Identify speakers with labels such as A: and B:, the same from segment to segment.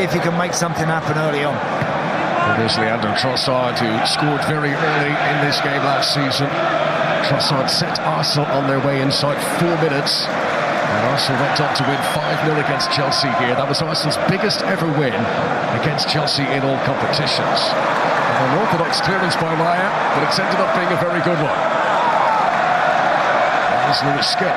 A: if he can make something happen early on.
B: It is Leandro Trossard who scored very early in this game last season. Trossard set Arsenal on their way inside 4 minutes. And Arsenal went on to win 5-0 against Chelsea here. That was Arsenal's biggest ever win against Chelsea in all competitions. An orthodox clearance by Raya, but it's ended up being a very good one. There's Lewis Skinner.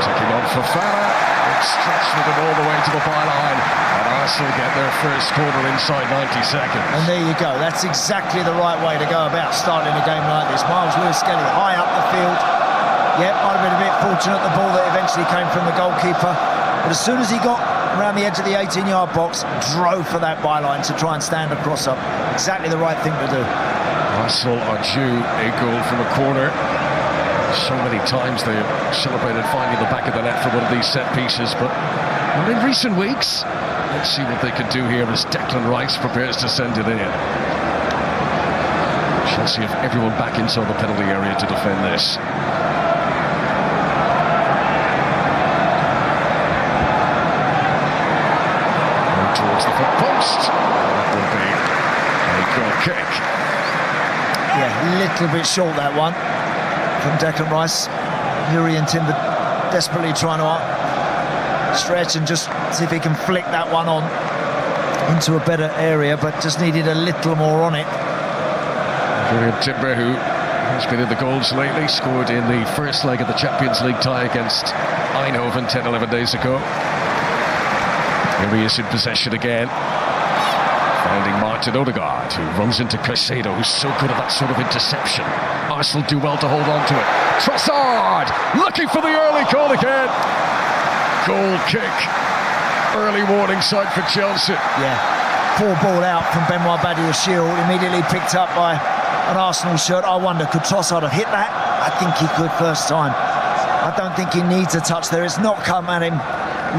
B: Taking on Fofana. It's stretched with him all the way to the byline. And Arsenal get their first corner inside 90 seconds.
A: And there you go. That's exactly the right way to go about starting a game like this. Miles Lewis-Skelly high up the field. Yeah, might have been a bit fortunate, the ball that eventually came from the goalkeeper. But as soon as he got around the edge of the 18-yard box, drove for that byline to try and stand across up. Exactly the right thing to do.
B: Arsenal are due a goal from a corner. So many times they celebrated finding the back of the net for one of these set pieces, but well, in recent weeks, let's see what they can do here as Declan Rice prepares to send it in. Chelsea have everyone back inside the penalty area to defend this. Towards the foot post. That will be a goal kick.
A: Yeah, a little bit short that one from Declan Rice. Yuri and Timber desperately trying to stretch and just see if he can flick that one on into a better area, but just needed a little more on it.
B: Yuri and Timber, who has been in the goals lately, scored in the first leg of the Champions League tie against Eindhoven 10-11 days ago. Here he is in possession again, finding Martin Odegaard, who runs into Caicedo, who's so good at that sort of interception. Arsenal do well to hold on to it. Trossard looking for the early goal again. Goal kick. Early warning sign for Chelsea.
A: Yeah, poor ball out from Benoit Badiashile, immediately picked up by an Arsenal shirt. I wonder, could Trossard have hit that? I think he could first time. I don't think he needs a touch there. It's not come at him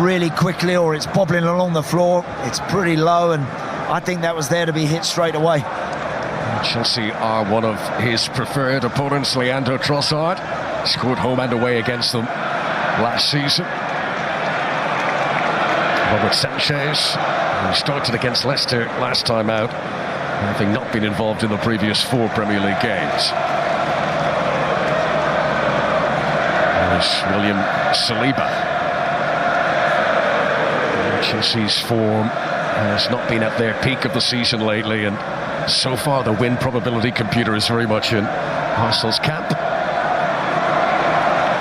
A: really quickly, or it's bobbling along the floor. It's pretty low, and I think that was there to be hit straight away.
B: Chelsea are one of his preferred opponents. Leandro Trossard scored home and away against them last season. Robert Sanchez, who started against Leicester last time out, having not been involved in the previous 4 Premier League games. There's William Saliba. Chelsea's form has not been at their peak of the season lately, and so far the win probability computer is very much in Arsenal's camp.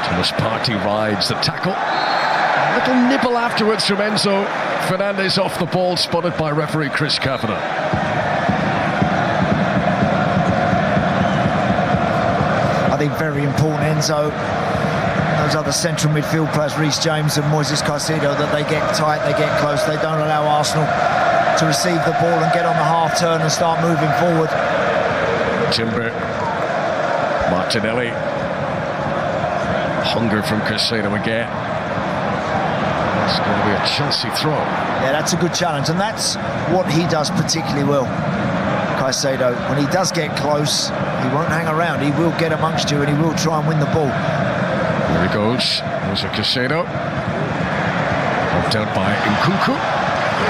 B: Thomas Partey rides the tackle. A little nibble afterwards from Enzo Fernandez off the ball, spotted by referee Chris Kavanagh.
A: I think very important, Enzo. Those other central midfield players, Reece James and Moises Caicedo, that they get tight, they get close, they don't allow Arsenal to receive the ball and get on the half turn and start moving forward.
B: Timber, Martinelli, hunger from Caicedo again. It's going to be a Chelsea throw.
A: Yeah, that's a good challenge, and that's what he does particularly well, Caicedo. When he does get close, he won't hang around, he will get amongst you and he will try and win the ball.
B: There he goes. There's a Caicedo. Knocked out by Nkunku.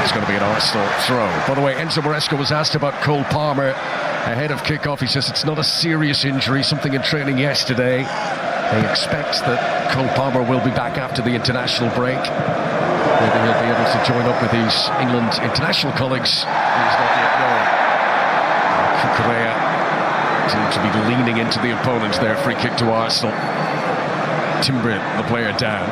B: It's going to be an Arsenal throw. By the way, Enzo Maresca was asked about Cole Palmer ahead of kickoff. He says it's not a serious injury, something in training yesterday. They expect that Cole Palmer will be back after the international break. Maybe he'll be able to join up with his England international colleagues. He's not yet known. Kukurea seems to be leaning into the opponent there. Free kick to Arsenal. Timber, the player, down.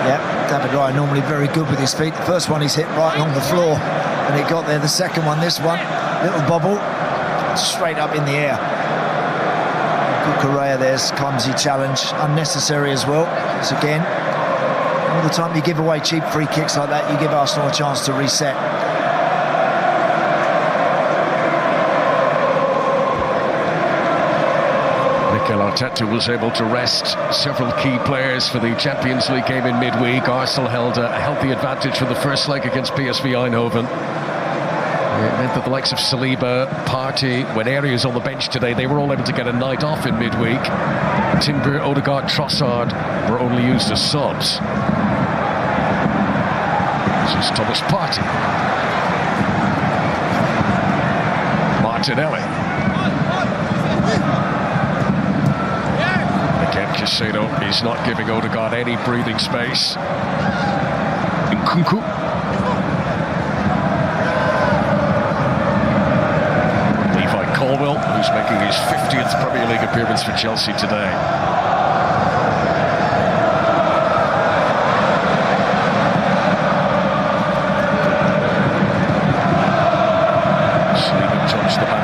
A: Yeah, David Raya normally very good with his feet. The first one he's hit right along the floor, and he got there. The second one, this one, little bobble, straight up in the air. Kukurea, there's clumsy challenge, unnecessary as well. So again, all the time you give away cheap free kicks like that, you give Arsenal a chance to reset.
B: Mikel Arteta was able to rest several key players for the Champions League game in midweek. Arsenal held a healthy advantage for the first leg against PSV Eindhoven. It meant that the likes of Saliba, Partey, when Aerius on the bench today, they were all able to get a night off in midweek. Timber, Odegaard, Trossard were only used as subs. This is Thomas Partey. Martinelli. Again, Caicedo is not giving Odegaard any breathing space. Nkunku. Levi Colwill, who's making his 50th Premier League appearance for Chelsea today.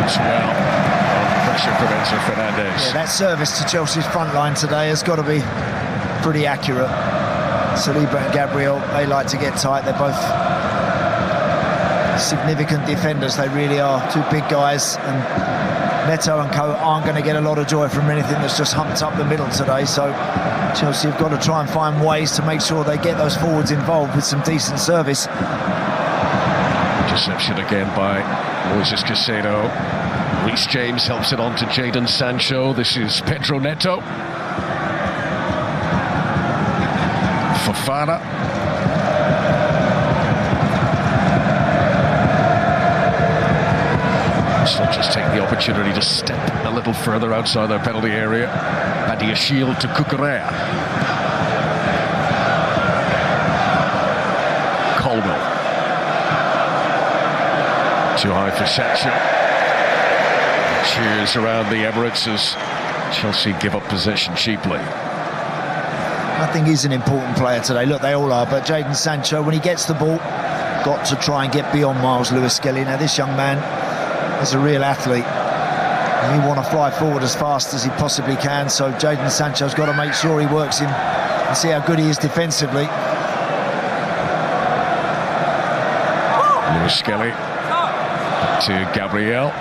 B: Well, under pressure from Enzo Fernandez.
A: Yeah, that service to Chelsea's front line today has got to be pretty accurate. Saliba and Gabriel, they like to get tight. They're both significant defenders. They really are. Two big guys, and Neto and co aren't going to get a lot of joy from anything that's just humped up the middle today. So Chelsea have got to try and find ways to make sure they get those forwards involved with some decent service.
B: Interception again by Moises Caicedo. Reece James helps it on to Jadon Sancho. This is Pedro Neto. Fofana. So just take the opportunity to step a little further outside their penalty area. Badiashile to Cucurella. Colwill. Too high for Sancho. Cheers around the Emirates as Chelsea give up possession cheaply.
A: I think he's an important player today. Look, they all are, but Jadon Sancho, when he gets the ball, got to try and get beyond Miles Lewis-Skelly. Now, this young man is a real athlete. He want to fly forward as fast as he possibly can, so Jadon Sancho's got to make sure he works him and see how good he is defensively.
B: Lewis-Skelly to Gabriel.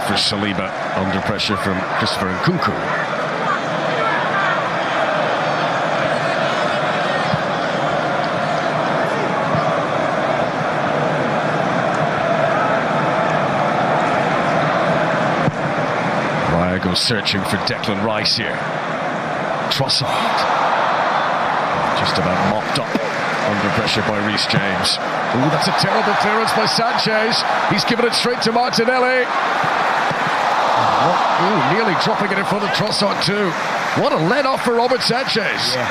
B: For Saliba, under pressure from Christopher Nkunku. Raya goes searching for Declan Rice here. Trossard just about mopped up under pressure by Reece James. Ooh, that's a terrible clearance by Sanchez. He's given it straight to Martinelli. Ooh, nearly dropping it in front of Trossard too. What a let-off for Robert Sanchez.
A: Yeah.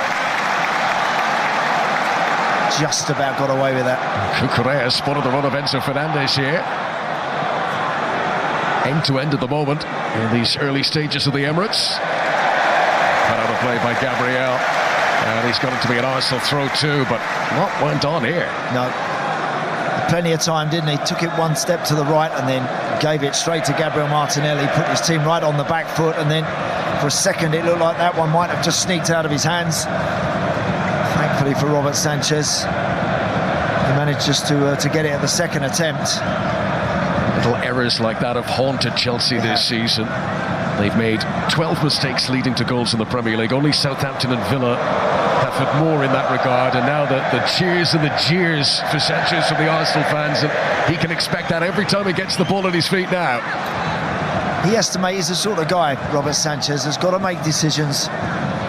A: Just about got away with that.
B: Cucurella spotted the run of Enzo Fernandez here. End-to-end at the moment in these early stages of the Emirates. Cut out a play by Gabriel. And he's got it to be an Arsenal throw too, but what went on here?
A: No. Plenty of time, didn't he? Took it one step to the right and then gave it straight to Gabriel Martinelli, put his team right on the back foot, and then for a second it looked like that one might have just sneaked out of his hands. Thankfully for Robert Sanchez, he managed just to get it at the second attempt.
B: Little errors like that have haunted Chelsea this season. They've made 12 mistakes leading to goals in the Premier League. Only Southampton and Villa have had more in that regard, and now the cheers and the jeers for Sanchez from the Arsenal fans, and he can expect that every time he gets the ball at his feet now.
A: He has to make, he's the sort of guy, Robert Sanchez, has got to make decisions,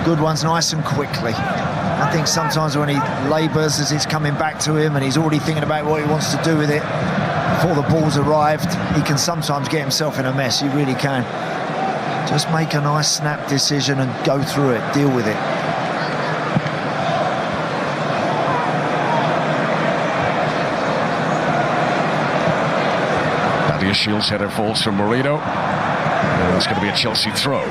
A: good ones, nice and quickly. I think sometimes when he labours as it's coming back to him and he's already thinking about what he wants to do with it before the ball's arrived, he can sometimes get himself in a mess. He really can. Just make a nice snap decision and go through it, deal with it.
B: Shields header falls from Moreno. And it's going to be a Chelsea throw. In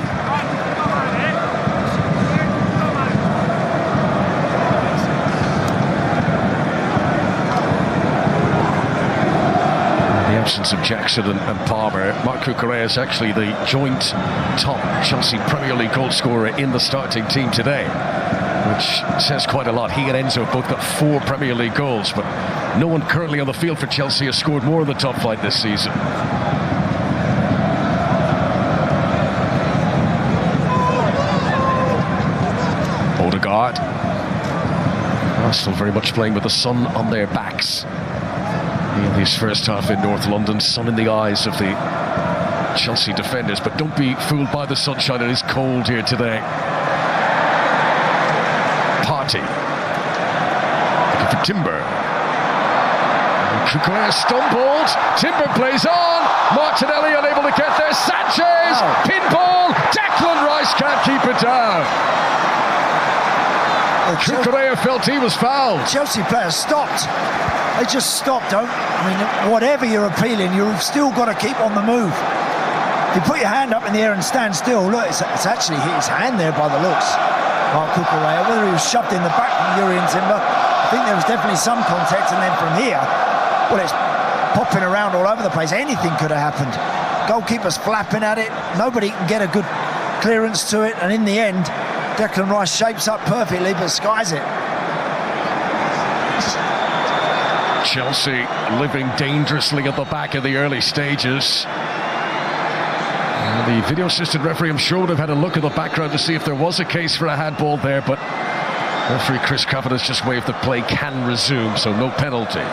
B: the absence of Jackson and Palmer, Marc Cucurella is actually the joint top Chelsea Premier League goal scorer in the starting team today, which says quite a lot. He and Enzo both got 4 Premier League goals, but no one currently on the field for Chelsea has scored more in the top flight this season. Odegaard. Arsenal very much playing with the sun on their backs in this first half in North London. Sun in the eyes of the Chelsea defenders, but don't be fooled by the sunshine. It is cold here today. Party looking for Timber. Kukurea stumbled. Timber plays on. Martinelli unable to get there. Sanchez pinball. Declan Rice can't keep it down. Kukurea felt he was fouled.
A: Chelsea players stopped. They just stopped. Whatever you're appealing, you've still got to keep on the move. If you put your hand up in the air and stand still, look, it's actually hit his hand there by the looks. Mark Kukurea, whether he was shoved in the back from Urian Timber, I think there was definitely some contact, and then from here, well, it's popping around all over the place. Anything could have happened. Goalkeeper's flapping at it. Nobody can get a good clearance to it, and in the end, Declan Rice shapes up perfectly but skies it.
B: Chelsea living dangerously at the back of the early stages. The video assistant referee, I'm sure, would have had a look at the background to see if there was a case for a handball there, but referee Chris Cravat has just waved the play can resume, so no penalty.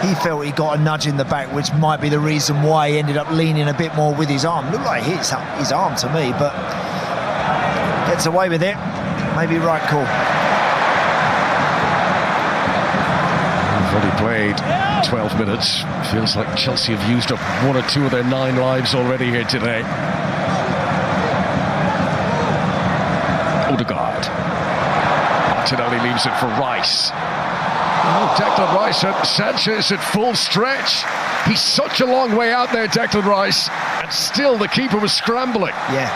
A: He felt he got a nudge in the back, which might be the reason why he ended up leaning a bit more with his arm. Looked like his arm to me, but gets away with it. Maybe right call.
B: We've only played 12 minutes. Feels like Chelsea have used up 1 or 2 of their 9 lives already here today. Odegaard. Martinelli leaves it for Rice. Oh, Declan Rice and Sanchez at full stretch. He's such a long way out there, Declan Rice, and still the keeper was scrambling.
A: Yeah.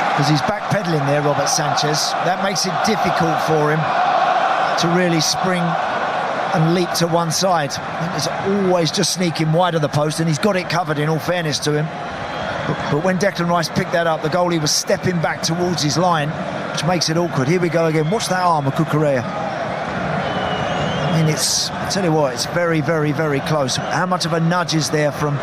A: Because he's backpedaling there, Robert Sanchez. That makes it difficult for him to really spring and leap to one side. He's always just sneaking wide of the post, and he's got it covered, in all fairness to him. But when Declan Rice picked that up, the goalie was stepping back towards his line, which makes it awkward. Here we go again. Watch that arm of Kukurea. I mean, I tell you what, it's very, very, very close. How much of a nudge is there from...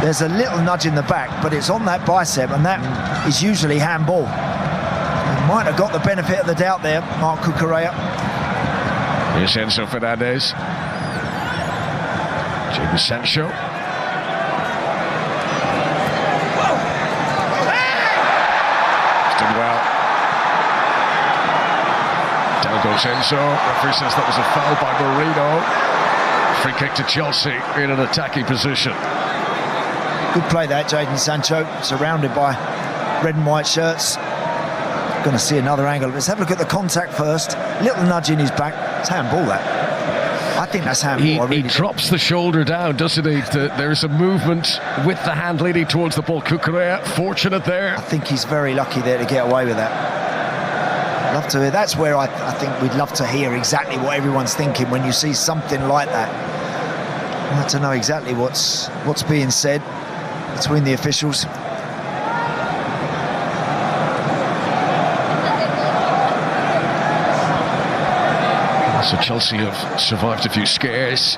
A: There's a little nudge in the back, but it's on that bicep, and that is usually handball. He might have got the benefit of the doubt there, Mark Kukurea.
B: Here's Enzo Fernandez. Jadon Sancho. Done well. Down goes Enzo. Referee says that was a foul by Marino. Free kick to Chelsea in an attacking position.
A: Good play that, Jadon Sancho, surrounded by red and white shirts. Going to see another angle. Let's have a look at the contact first. Little nudge in his back. It's handball, that. I think that's handball.
B: He drops the shoulder down, doesn't he? There's a movement with the hand leading towards the ball. Kukurea, fortunate there.
A: I think he's very lucky there to get away with that. Love to hear. That's where I think we'd love to hear exactly what everyone's thinking when you see something like that. I'd like to know exactly what's being said between the officials.
B: So Chelsea have survived a few scares.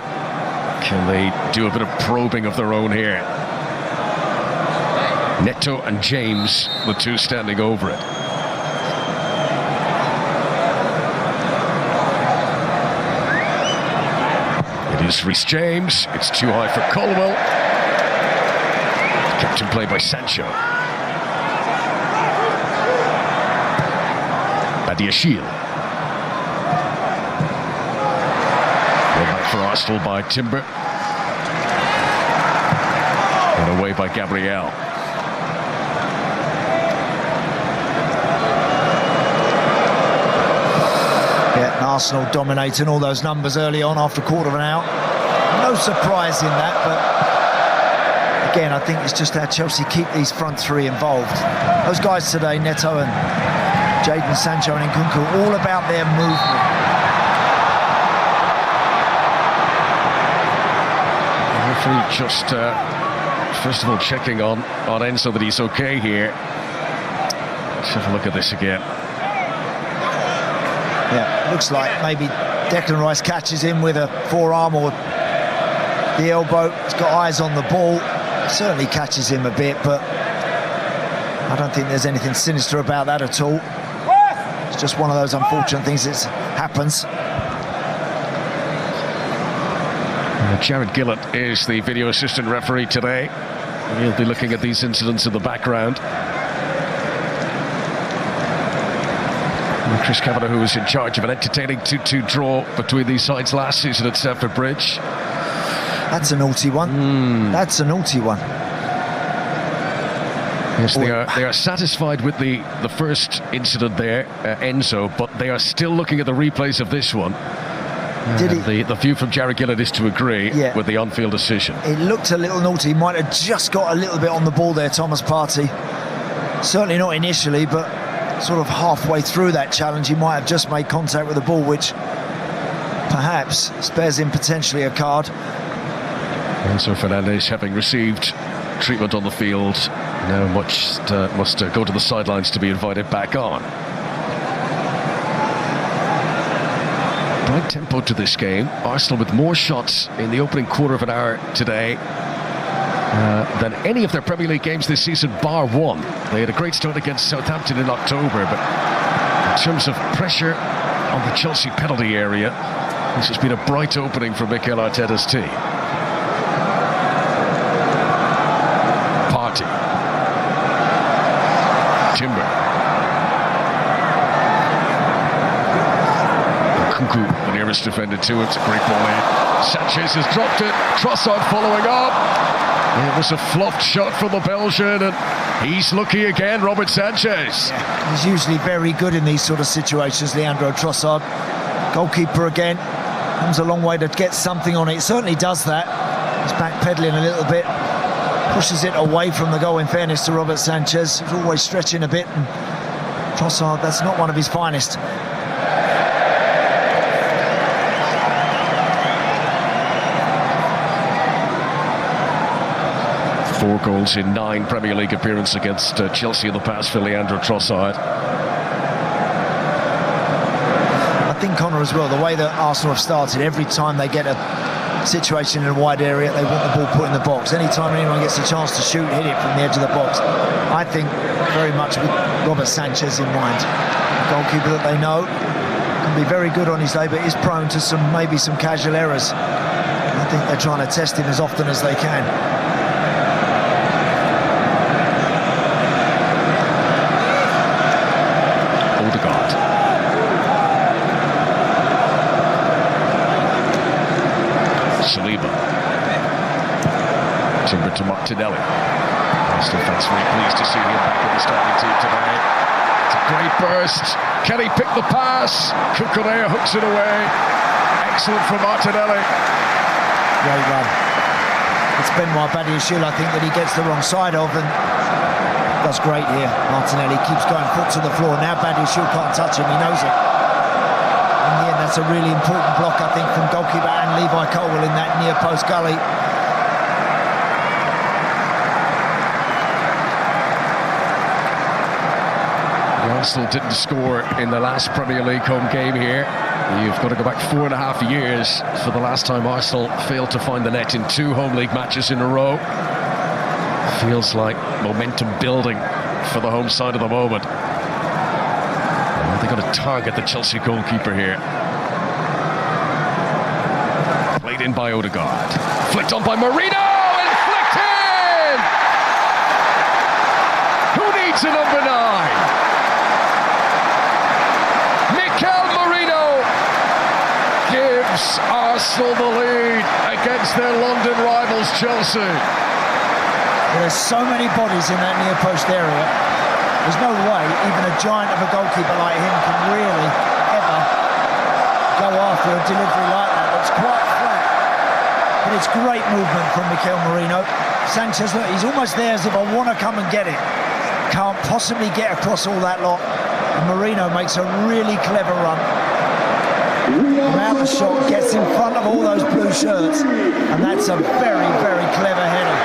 B: Can they do a bit of probing of their own here? Neto and James, the two standing over it. It is Reece James. It's too high for Colwell. Kept in play by Sancho. Badiashile. For Arsenal by Timber. And away by Gabriel.
A: Yeah, Arsenal dominating all those numbers early on after a quarter of an hour. No surprise in that, but again, I think it's just how Chelsea keep these front three involved. Those guys today, Neto and Jadon Sancho and Nkunku, all about their movement.
B: Just first of all checking on Enzo that he's okay here. Let's have a look at this again.
A: Yeah, looks like maybe Declan Rice catches him with a forearm or the elbow. He's got eyes on the ball. Certainly catches him a bit, but I don't think there's anything sinister about that at all. It's just one of those unfortunate things that happens.
B: Jared Gillett is the video assistant referee today. He'll be looking at these incidents in the background. And Chris Kavanagh, who was in charge of an entertaining 2-2 draw between these sides last season at Stamford Bridge.
A: That's a naughty one. That's a naughty one.
B: Yes, they are satisfied with the first incident there, Enzo, but they are still looking at the replays of this one. The view from Jared Gillett is to agree with the on-field decision.
A: It looked a little naughty. He might have just got a little bit on the ball there, Thomas Partey. Certainly not initially, but sort of halfway through that challenge, he might have just made contact with the ball, which perhaps spares him potentially a card.
B: Enzo Fernandez, having received treatment on the field, now must go to the sidelines to be invited back on. Bright tempo to this game. Arsenal with more shots in the opening quarter of an hour today than any of their Premier League games this season, bar one. They had a great start against Southampton in October, but in terms of pressure on the Chelsea penalty area, this has been a bright opening for Mikel Arteta's team. Partey. Timber. Nkunku, the nearest defender to it. It's a great ball in. Sanchez has dropped it. Trossard following up. It was a flopped shot from the Belgian, and he's lucky again, Robert Sanchez.
A: Yeah, he's usually very good in these sort of situations, Leandro Trossard. Goalkeeper again. Comes a long way to get something on it. Certainly does that. He's backpedaling a little bit. Pushes it away from the goal, in fairness to Robert Sanchez. He's always stretching a bit, and Trossard, that's not one of his finest.
B: Four goals in 9 Premier League appearances against Chelsea in the past for Leandro Trossard.
A: I think, Connor, as well, the way that Arsenal have started, every time they get a situation in a wide area, they want the ball put in the box. Anytime anyone gets a chance to shoot, hit it from the edge of the box. I think very much with Robert Sanchez in mind. A goalkeeper that they know can be very good on his day, but is prone to maybe some casual errors. I think they're trying to test him as often as they can.
B: Timber to Martinelli. Arsenal fans very pleased to see him back in the starting team today. It's a great burst. Can he pick the pass? Kukurea hooks it away. Excellent from Martinelli.
A: Great run. It's Benoit Badiashile, I think, that he gets the wrong side of, and does great here. Martinelli keeps going foot to the floor. Now Badiashile can't touch him, he knows it. In the end, that's a really important block, I think, from goalkeeper and Levi Colwill in that near post gully.
B: Arsenal didn't score in the last Premier League home game here. You've got to go back 4.5 years for the last time Arsenal failed to find the net in 2 home league matches in a row. Feels like momentum building for the home side at the moment. And they've got to target the Chelsea goalkeeper here. Played in by Odegaard. Flicked on by Marino, and flicked in! Who needs a number 9? Gives Arsenal the lead against their London rivals Chelsea.
A: There's so many bodies in that near post area. There's no way even a giant of a goalkeeper like him can really ever go after a delivery like that. It's quite flat, but it's great movement from Mikel Merino. Sanchez, look, he's almost there as if I want to come and get it. Can't possibly get across all that lot. And Merino makes a really clever run. Out the shot, gets in front of all those blue shirts, and that's a very, very clever header.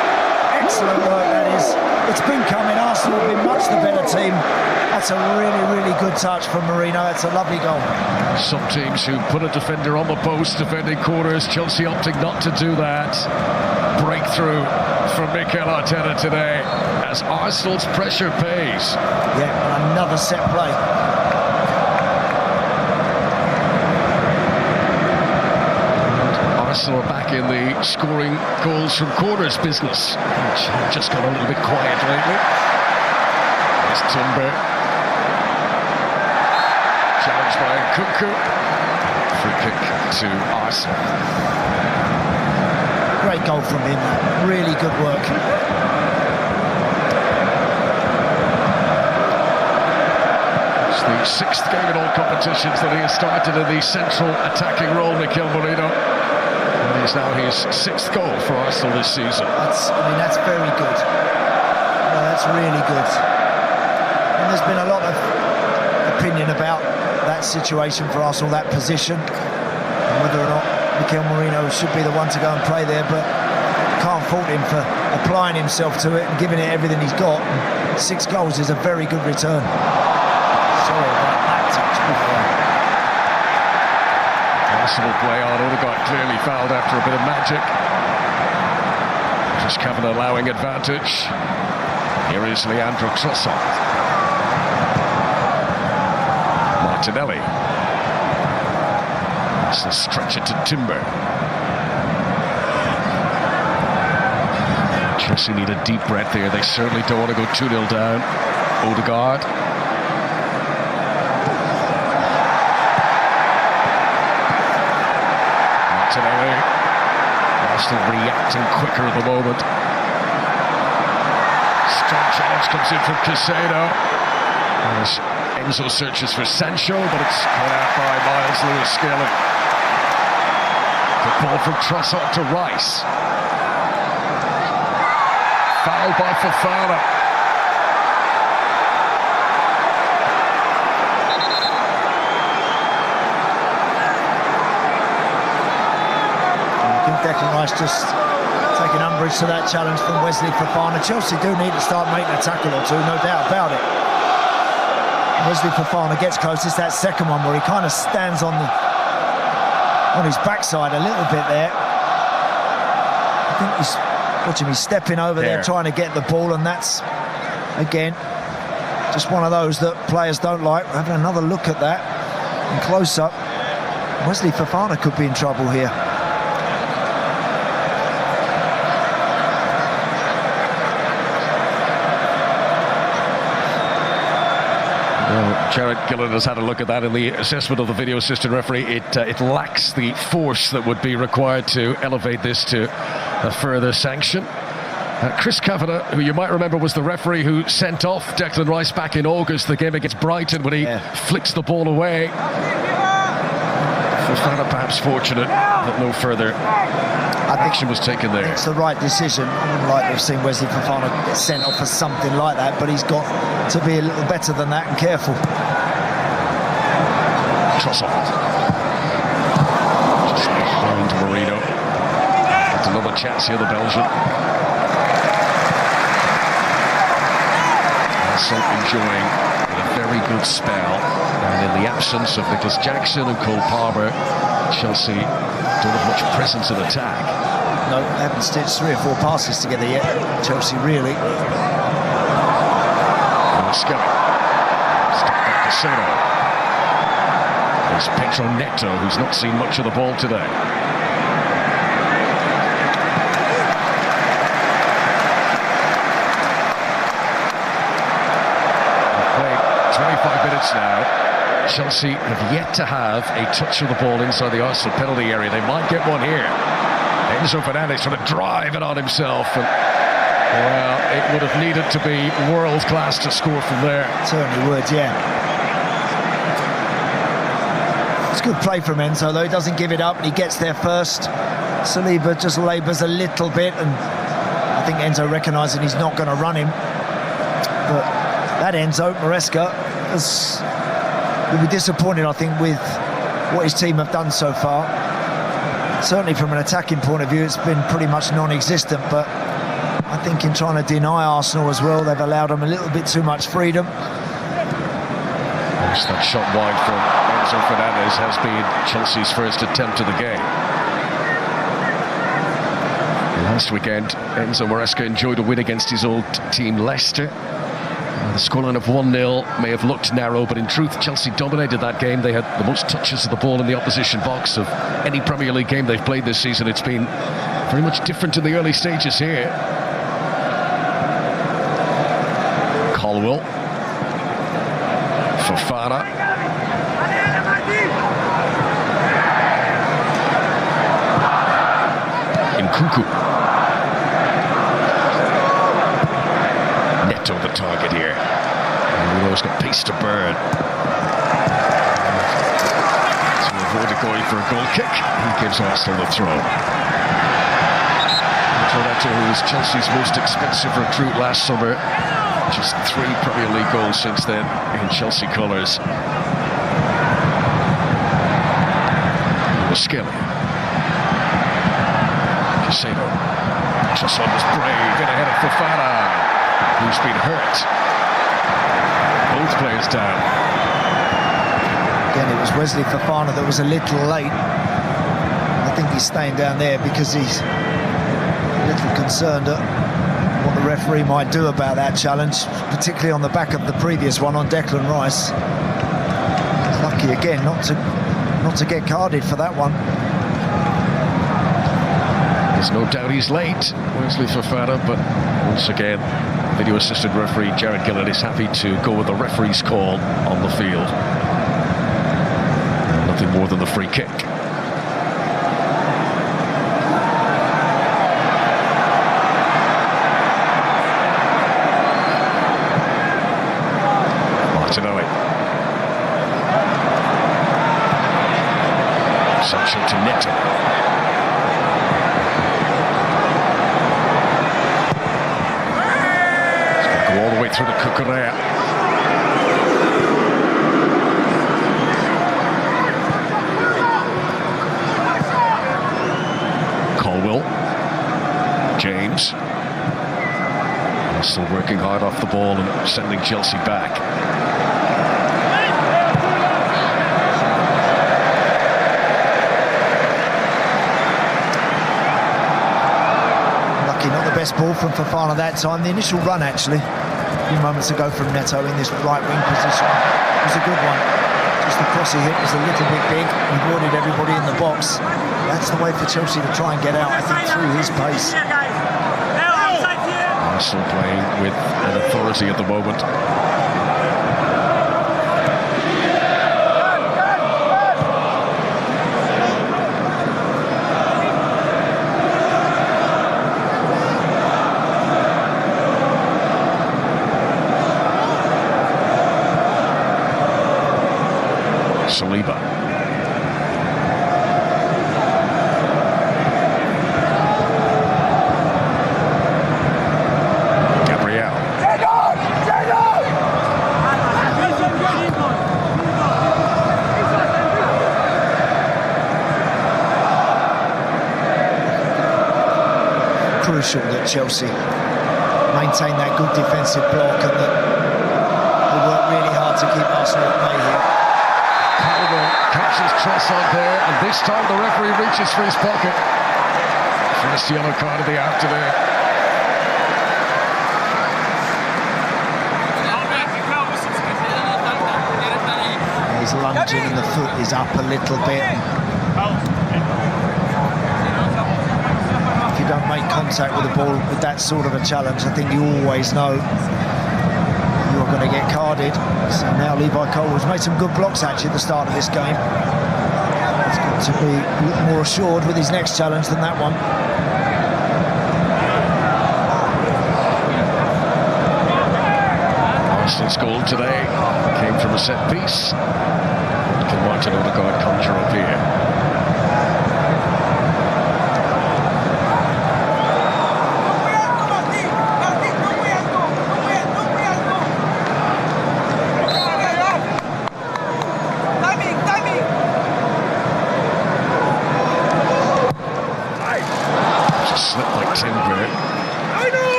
A: Excellent work, that is. It's been coming. Arsenal have been much the better team. That's a really, really good touch from Merino. That's a lovely goal.
B: Some teams who put a defender on the post, defending corners. Chelsea opting not to do that. Breakthrough from Mikel Arteta today as Arsenal's pressure pays.
A: Yeah, another set play.
B: Arsenal are back in the scoring goals from corners business, which have just got a little bit quiet lately. There's Timber. Challenged by Nkunku. Free kick to Arsenal.
A: Great goal from him. Really good work.
B: It's the 6th game in all competitions that he has started in the central attacking role, Mikel Merino. And it's now his 6th goal for Arsenal this season.
A: That's very good. No, that's really good. And there's been a lot of opinion about that situation for Arsenal, that position, and whether or not Mikel Merino should be the one to go and play there, but can't fault him for applying himself to it and giving it everything he's got. And 6 goals is a very good return. Sorry about that touch before.
B: Arsenal play on. Odegaard clearly fouled after a bit of magic. Just Kavanagh allowing advantage. Here is Leandro Trossard. Martinelli. It's a stretcher to Timber. Chelsea need a deep breath here. They certainly don't want to go 2-0 down. Odegaard. Martinelli. Arsenal reacting quicker at the moment. Strong challenge comes in from Caicedo. As Enzo searches for Sancho, but it's caught out by Miles Lewis-Skelly. The ball from Trossard to Rice. Foul by Fofana.
A: I think Declan Rice just taking umbrage to that challenge from Wesley Fofana. Chelsea do need to start making a tackle or two, no doubt about it. Wesley Fofana gets close. It's that second one where he kind of stands on his backside a little bit there. I think he's watching me stepping over there trying to get the ball, and that's again just one of those that players don't like. We're having another look at that in close up. Wesley Fofana could be in trouble here.
B: Jared Gillen has had a look at that in the assessment of the video assistant referee. It lacks the force that would be required to elevate this to a further sanction. Chris Kavanagh, who you might remember was the referee who sent off Declan Rice back in August, the game against Brighton, when he flicks the ball away. Fofana perhaps fortunate that no further action was taken there.
A: It's the right decision. I wouldn't like to have seen Wesley Fofana get sent off for something like that, but he's got to be a little better than that and careful.
B: Trossard. Just behind Merino. That's another chance here, the Belgian. Also enjoying a very good spell. And in the absence of Nicholas Jackson and Cole Palmer, Chelsea don't have much presence in attack.
A: No, they haven't stitched 3 or 4 passes together yet, Chelsea, really.
B: Skelly. Step back to Soto. There's Pedro Neto, who's not seen much of the ball today. We've played 25 minutes now. Chelsea have yet to have a touch of the ball inside the Arsenal penalty area. They might get one here. Enzo Fernandez trying to drive it on himself. And, well, it would have needed to be world class to score from there.
A: Certainly would, yeah. It's good play from Enzo, though. He doesn't give it up and he gets there first. Saliba just labours a little bit, and I think Enzo recognising he's not going to run him. But that Enzo, Maresca, will be disappointed, I think, with what his team have done so far. Certainly from an attacking point of view, it's been pretty much non-existent, but I think in trying to deny Arsenal as well, they've allowed them a little bit too much freedom.
B: That shot wide from Enzo Fernandez has been Chelsea's first attempt of the game. Last weekend, Enzo Maresca enjoyed a win against his old team Leicester. The scoreline of 1-0 may have looked narrow, but in truth, Chelsea dominated that game. They had the most touches of the ball in the opposition box of any Premier League game they've played this season. It's been very much different in the early stages here. Colwell. Fofana. Nkunku. Neto the target here. And we know he's got pace to burn. To avoid going for a goal kick, he gives Arsenal the throw. Neto, who was Chelsea's most expensive recruit last summer. Just 3 Premier League goals since then in Chelsea colours. Skelly. Casado. Trossard was brave in ahead of Fofana, who's been hurt. Both players down.
A: Again, it was Wesley Fofana that was a little late. I think he's staying down there because he's a little concerned at what the referee might do about that challenge, particularly on the back of the previous one on Declan Rice. Lucky again not to get carded for that one.
B: There's no doubt he's late, Wesley Fofana, but once again, video assistant referee Jared Gillett is happy to go with the referee's call on the field. Nothing more than the free kick. Martinelli. Sancho to Neto. All the way through the Cucurella. Colwell. James. Still working hard off the ball and sending Chelsea back.
A: Lucky, not the best ball from Fofana that time. The initial run, actually, a few moments ago from Neto in this right wing position, was a good one. Just the cross he hit was a little bit big, avoided everybody in the box. That's the way for Chelsea to try and get out, I think, through his pace.
B: Arsenal playing with an authority at the moment. Saliba. Gabriel.
A: Crucial that Chelsea maintain that good defensive block and that they work really hard to keep Arsenal at bay here.
B: Catches Trossard there, and this time the referee reaches for his pocket. First yellow card of the afternoon.
A: He's lunging and the foot is up a little bit. If you don't make contact with the ball with that sort of a challenge, I think you always know you're going to get carded. So now Levi Colwell's made some good blocks actually at the start of this game. He's got to be more assured with his next challenge than that one.
B: Arsenal's goal today came from a set piece. Can Martin Odegaard conjure up here?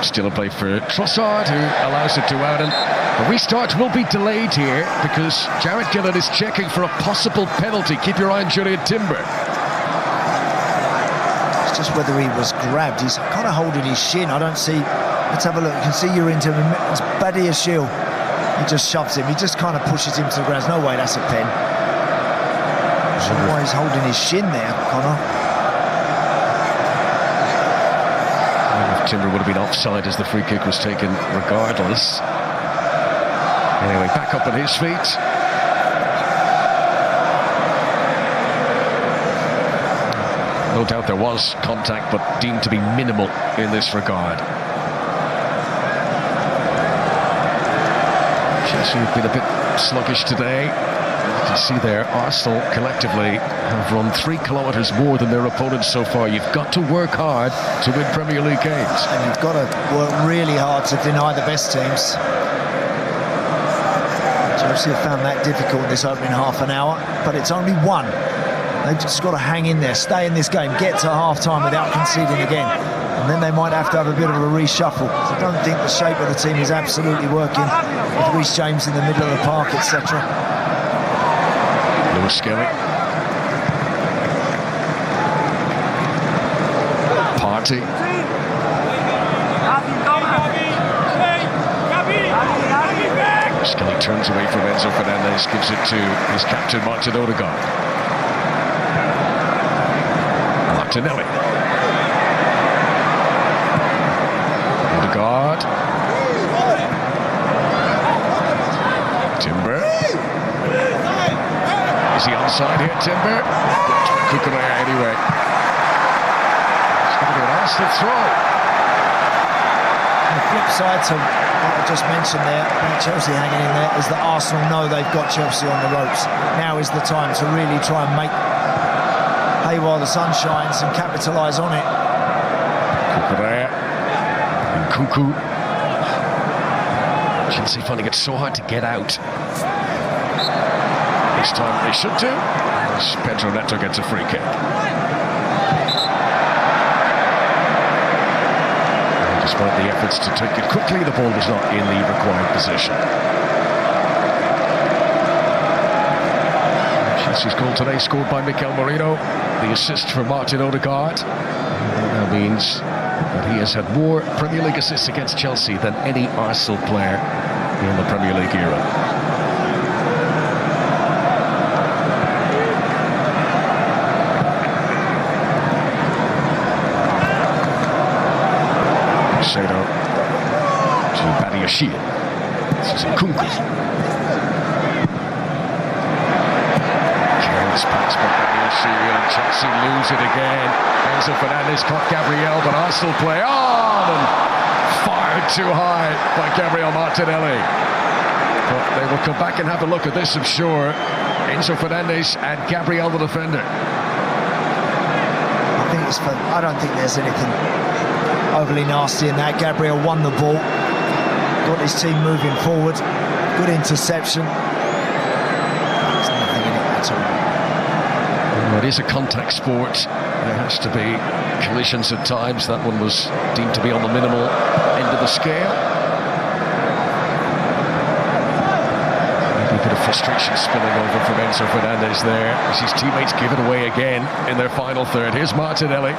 B: Still a play for Trossard, who allows it to out, and the restart will be delayed here because Jared Gillett is checking for a possible penalty. Keep your eye on Julian Timber.
A: It's just whether he was grabbed. He's kind of holding his shin. I don't see Let's have a look. You can see you're into him. It's Badiashile. He just shoves him. He just kind of pushes him to the ground. No way, that's a pen. I don't know why he's holding his shin there, Connor.
B: Timber would have been offside as the free kick was taken regardless. Anyway, back up on his feet. No doubt there was contact, but deemed to be minimal in this regard. Chelsea have been a bit sluggish today. You can see there, Arsenal collectively have run 3 kilometres more than their opponents so far. You've got to work hard to win Premier League games.
A: And you've got to work really hard to deny the best teams. Chelsea have found that difficult this opening half an hour, but it's only one. They've just got to hang in there, stay in this game, get to half-time without conceding again. And then they might have to have a bit of a reshuffle. I don't think the shape of the team is absolutely working with Reece James in the middle of the park, etc.
B: Lewis Skelly. Party. Skelly turns away from Enzo Fernandez, gives it to his captain Martin Odegaard. Martinelli. Odegaard. Timber. Is he onside here, Timber? Kukurea anyway. It's going to be an Arsenal throw.
A: On the flip side to what I just mentioned there, about Chelsea hanging in there, is that Arsenal know they've got Chelsea on the ropes. Now is the time to really try and make hay while the sun shines and capitalise on it.
B: Kukurea. And Kuku. Chelsea finding it so hard to get out. This time they should do, as Pedro Neto gets a free kick. And despite the efforts to take it quickly, the ball was not in the required position. Chelsea's goal today scored by Mikel Merino, the assist for Martin Odegaard. That now means that he has had more Premier League assists against Chelsea than any Arsenal player in the Premier League era. Caicedo to Badiashile. This is Nkunku. Careless pass by Badiashile, and Chelsea lose it again. Enzo Fernandez caught Gabriel, but Arsenal play on and fired too high by Gabriel Martinelli. But they will come back and have a look at this, I'm sure. Enzo Fernandez and Gabriel the defender.
A: I don't think there's anything overly nasty in that. Gabriel won the ball, got his team moving forward, good interception. There's nothing in it at all.
B: Well, it is a contact sport. There has to be collisions at times. That one was deemed to be on the minimal end of the scale. Maybe a bit of frustration spilling over from Enzo Fernandez there as his teammates give it away again in their final third. Here's Martinelli.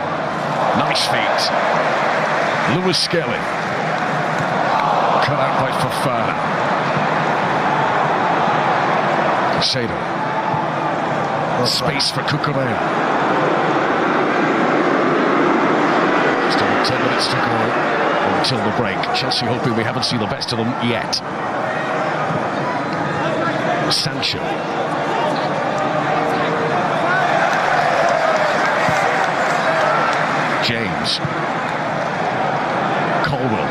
B: Nice feet. Lewis Skelly. Cut out by Fofana. Caicedo. Space for Kukurea. Still 10 minutes to go until the break. Chelsea hoping we haven't seen the best of them yet. Sancho. James. Colwell.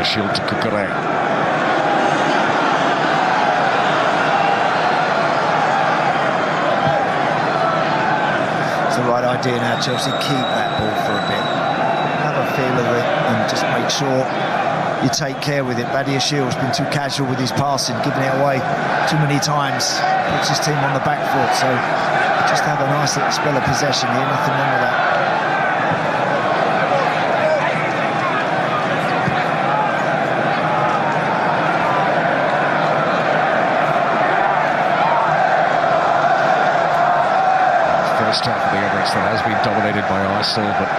B: Shield to Kukurea.
A: It's the right idea now, Chelsea, keep that ball for a bit. Have a feel of it and just make sure you take care with it. Badiashil's been too casual with his passing, giving it away too many times. Puts his team on the back foot, so just have a nice little spell of possession here, nothing wrong with that.
B: First half of the Emirates that has been dominated by Arsenal, but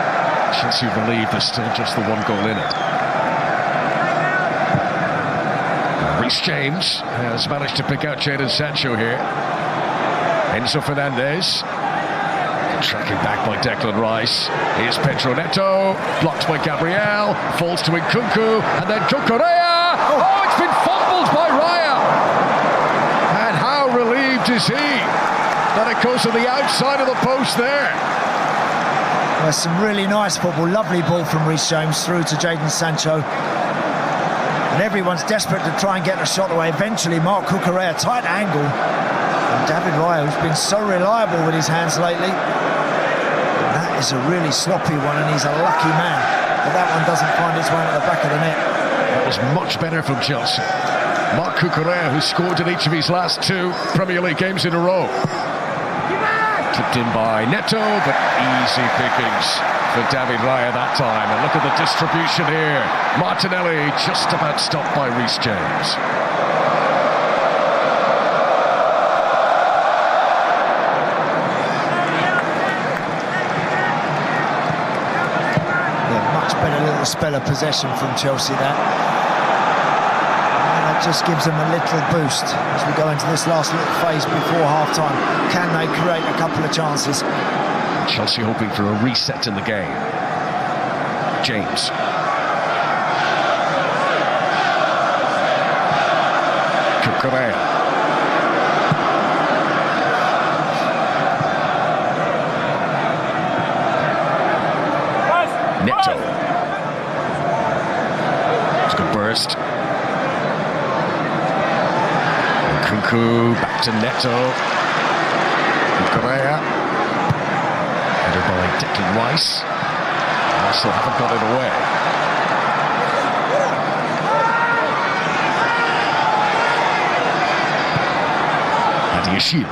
B: Chelsea believe there's still just the one goal in it. Reece James has managed to pick out Jadon Sancho here. Enzo Fernandez tracking back by Declan Rice. Here's Pedro Neto, blocked by Gabriel, falls to Nkunku, and then Cucurella. Oh, it's been fumbled by Raya. And how relieved is he that it goes to the outside of the post there.
A: There's some really nice football, lovely ball from Reece James through to Jadon Sancho. And everyone's desperate to try and get a shot away. Eventually, Marc Cucurella, tight angle. And David Raya, who's been so reliable with his hands lately. That is a really sloppy one, and he's a lucky man. But that one doesn't find its way at the back of the net.
B: That was much better from Chelsea. Marc Cucurella, who scored in each of his last 2 Premier League games in a row. Clipped in by Neto, but easy pickings for David Raya that time. And look at the distribution here. Martinelli just about stopped by Reece James.
A: Yeah, much better little spell of possession from Chelsea, that. And that just gives them a little boost as we go into this last little phase before half-time. Can they create a couple of chances?
B: Chelsea hoping for a reset in the game. James. Cucurella. Neto. It's a good burst. Nkunku back to Neto. Cucurella. Headed by Declan Rice. Arsenal haven't got it away. Badiashil.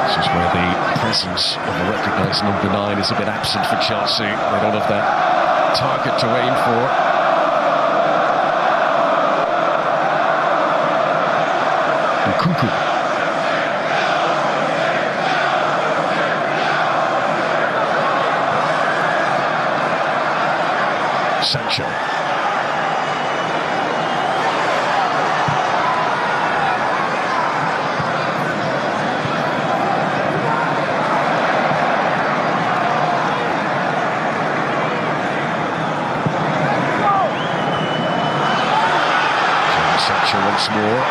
B: This is where the presence of the recognised number 9 is a bit absent for Chelsea. They don't have that target to aim for. Nkunku. Sancho. Sancho once more.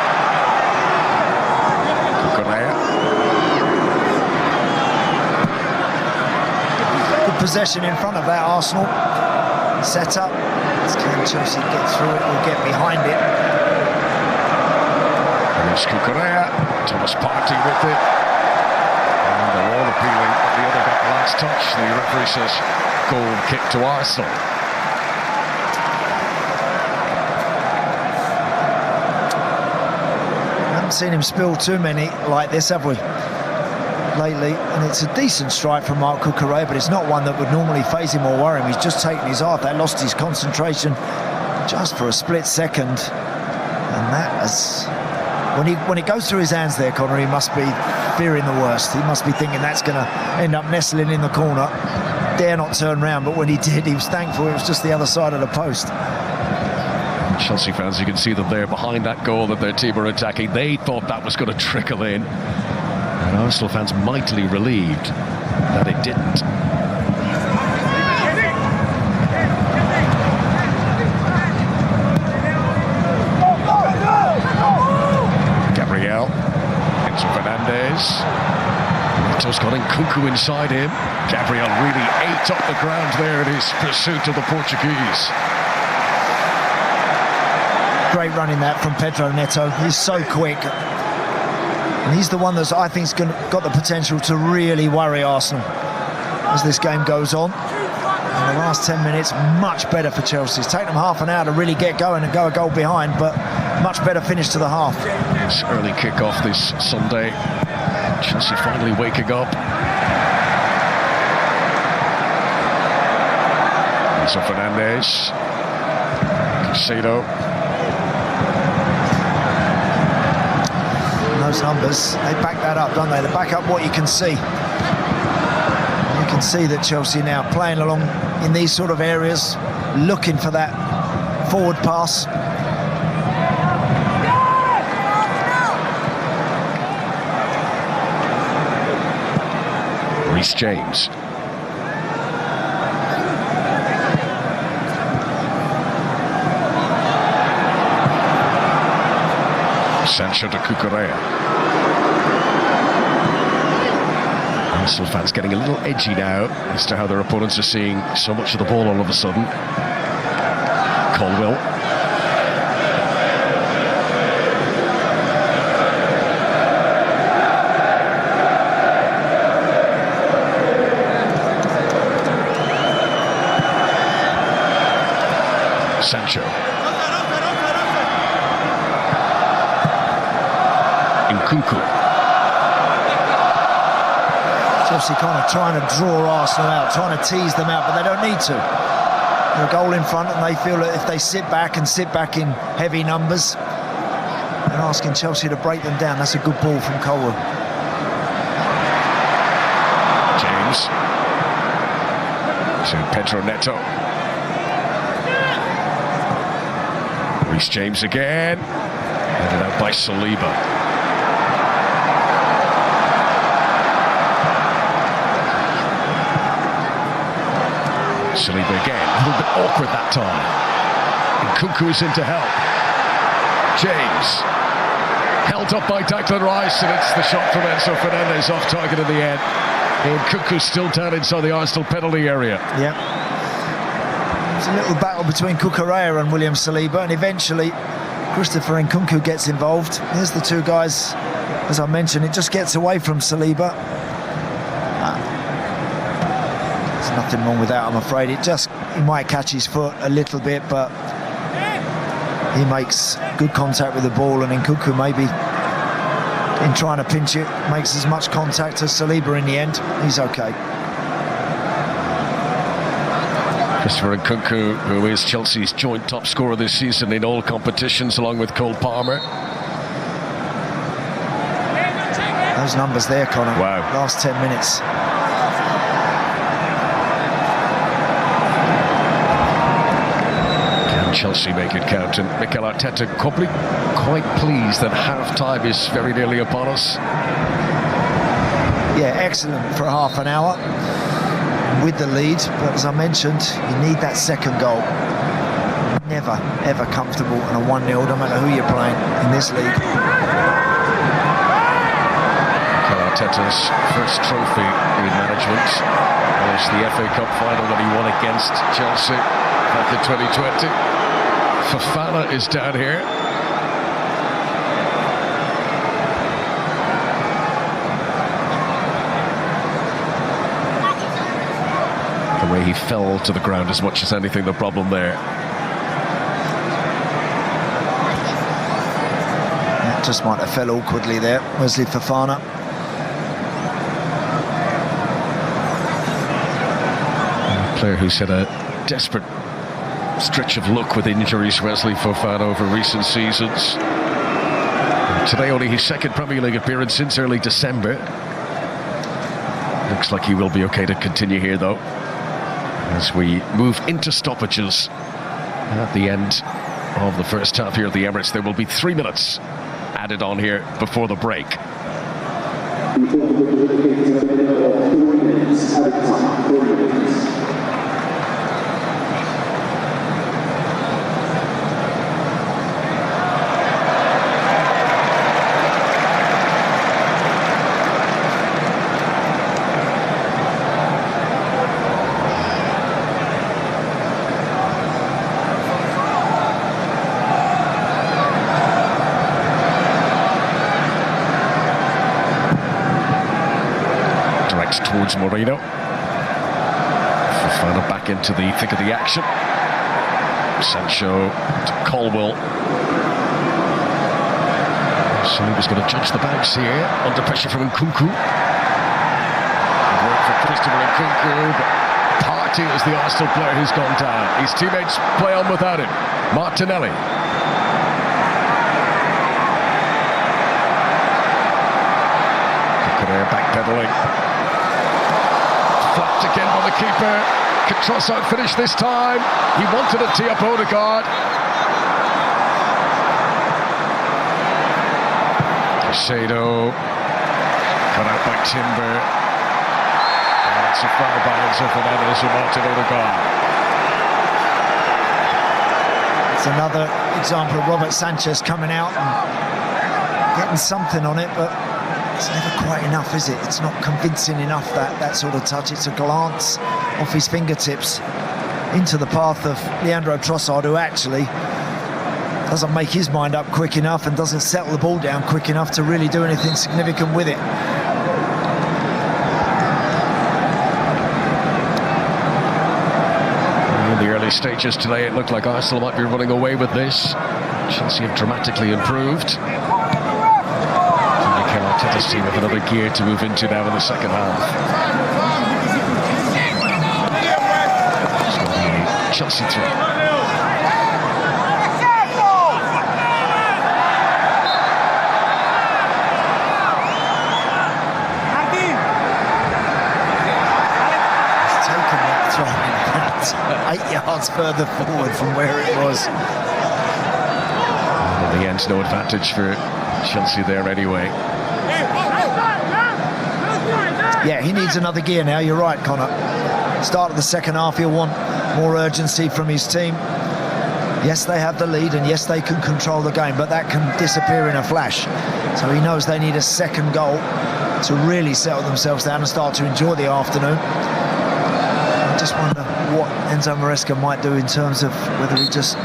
A: Good possession in front of that Arsenal set up. Can Chelsea get through it or get behind it?
B: And it's Cucurella. Thomas Partey with it. And they're all appealing that the other got the last touch. The referee says goal kick to Arsenal.
A: Seen him spill too many like this, have we, lately? And it's a decent strike from Marc Cucurella, but it's not one that would normally faze him or worry him. He's just taken his eye. That lost his concentration just for a split second, and that has, when it goes through his hands there, Connor, he must be fearing the worst. He must be thinking that's going to end up nestling in the corner. Dare not turn round, but when he did, he was thankful it was just the other side of the post.
B: Chelsea fans, you can see them there behind that goal that their team are attacking. They thought that was going to trickle in, and Arsenal fans mightily relieved that it didn't. Gabriel, Enzo Fernandez. Neto's got Nkunku inside him. Gabriel really ate up the ground there in his pursuit of the Portuguese.
A: Great running that from Pedro Neto. He's so quick. And he's the one that's, I think, got the potential to really worry Arsenal as this game goes on. In the last 10 minutes, much better for Chelsea. It's taken them half an hour to really get going and go a goal behind, but much better finish to the half.
B: It's early kick-off this Sunday. Chelsea finally waking up. Enzo Fernandez. Casado.
A: Those numbers, they back that up, don't they? They back up what you can see. You can see that Chelsea now playing along in these sort of areas, looking for that forward pass.
B: Reece James. Sancho to Cucurella. Arsenal fans getting a little edgy now as to how their opponents are seeing so much of the ball all of a sudden. Colwill. Sancho. Nkunku.
A: Chelsea kind of trying to draw Arsenal out, trying to tease them out, but they don't need to. They're a goal in front, and they feel that if they sit back in heavy numbers, they're asking Chelsea to break them down. That's a good ball from Colwill.
B: James. To Pedro Neto. Reece James again. Headed out by Saliba. Saliba again, a little bit awkward that time. Nkunku is in to help. James, held up by Declan Rice, and it's the shot from Enzo Fernandez off target in the end. Nkunku still down inside the Arsenal penalty area.
A: Yeah. There's a little battle between Cucurella and William Saliba, and eventually Christopher Nkunku gets involved. Here's the two guys, as I mentioned, it just gets away from Saliba. Nothing wrong with that, I'm afraid. He might catch his foot a little bit, but he makes good contact with the ball, and Nkunku maybe in trying to pinch it makes as much contact as Saliba in the end. He's okay.
B: Christopher Nkunku, who is Chelsea's joint top scorer this season in all competitions, along with Cole Palmer.
A: Those numbers there, Connor.
B: Wow.
A: Last 10 minutes.
B: Chelsea make it count, and Mikel Arteta probably quite pleased that half-time is very nearly upon us.
A: Yeah, excellent for half an hour with the lead, but as I mentioned, you need that second goal. Never, ever comfortable in a 1-0, no matter who you're playing in this league.
B: Mikel Arteta's first trophy in management was the FA Cup final that he won against Chelsea back in 2020. Fofana is down here. The way he fell to the ground as much as anything, the problem there.
A: That just might have fell awkwardly there, Wesley Fofana.
B: A player who's had a desperate stretch of luck with injuries, Wesley Fofana, over recent seasons. Today only his second Premier League appearance since early December. Looks like he will be okay to continue here though, as we move into stoppages at the end of the first half here at the Emirates. There will be 3 minutes added on here before the break. towards Moreno. Fofana back into the thick of the action. Sancho to Colwell. Saliba's going to judge the bounce here, under pressure from Nkunku. Good work for Christopher Nkunku, but Partey is the Arsenal player who's gone down. His teammates play on without him. Martinelli. Kukurea backpedaling. Flapped again by the keeper. Can Trossard finish this time? He wanted to tee up Odegaard. Shado cut out by Timber. And it's a foul by Enzo Fernandez and Martin Odegaard.
A: It's another example of Robert Sanchez coming out and getting something on it, but it's never quite enough, is it? It's not convincing enough, that sort of touch. It's a glance off his fingertips into the path of Leandro Trossard, who actually doesn't make his mind up quick enough and doesn't settle the ball down quick enough to really do anything significant with it.
B: In the early stages today, it looked like Arsenal might be running away with this. Chelsea have dramatically improved. Mikel Arteta's team have another gear to move into now in the second half. It's going to be a Chelsea throw.
A: Taken that throw 8 yards further forward from where it was.
B: In the end, no advantage for Chelsea there anyway.
A: Yeah, he needs another gear now, you're right, Connor. Start of the second half, he'll want more urgency from his team. Yes, they have the lead, and yes, they can control the game, but that can disappear in a flash. So he knows they need a second goal to really settle themselves down and start to enjoy the afternoon. I just wonder what Enzo Maresca might do in terms of whether he just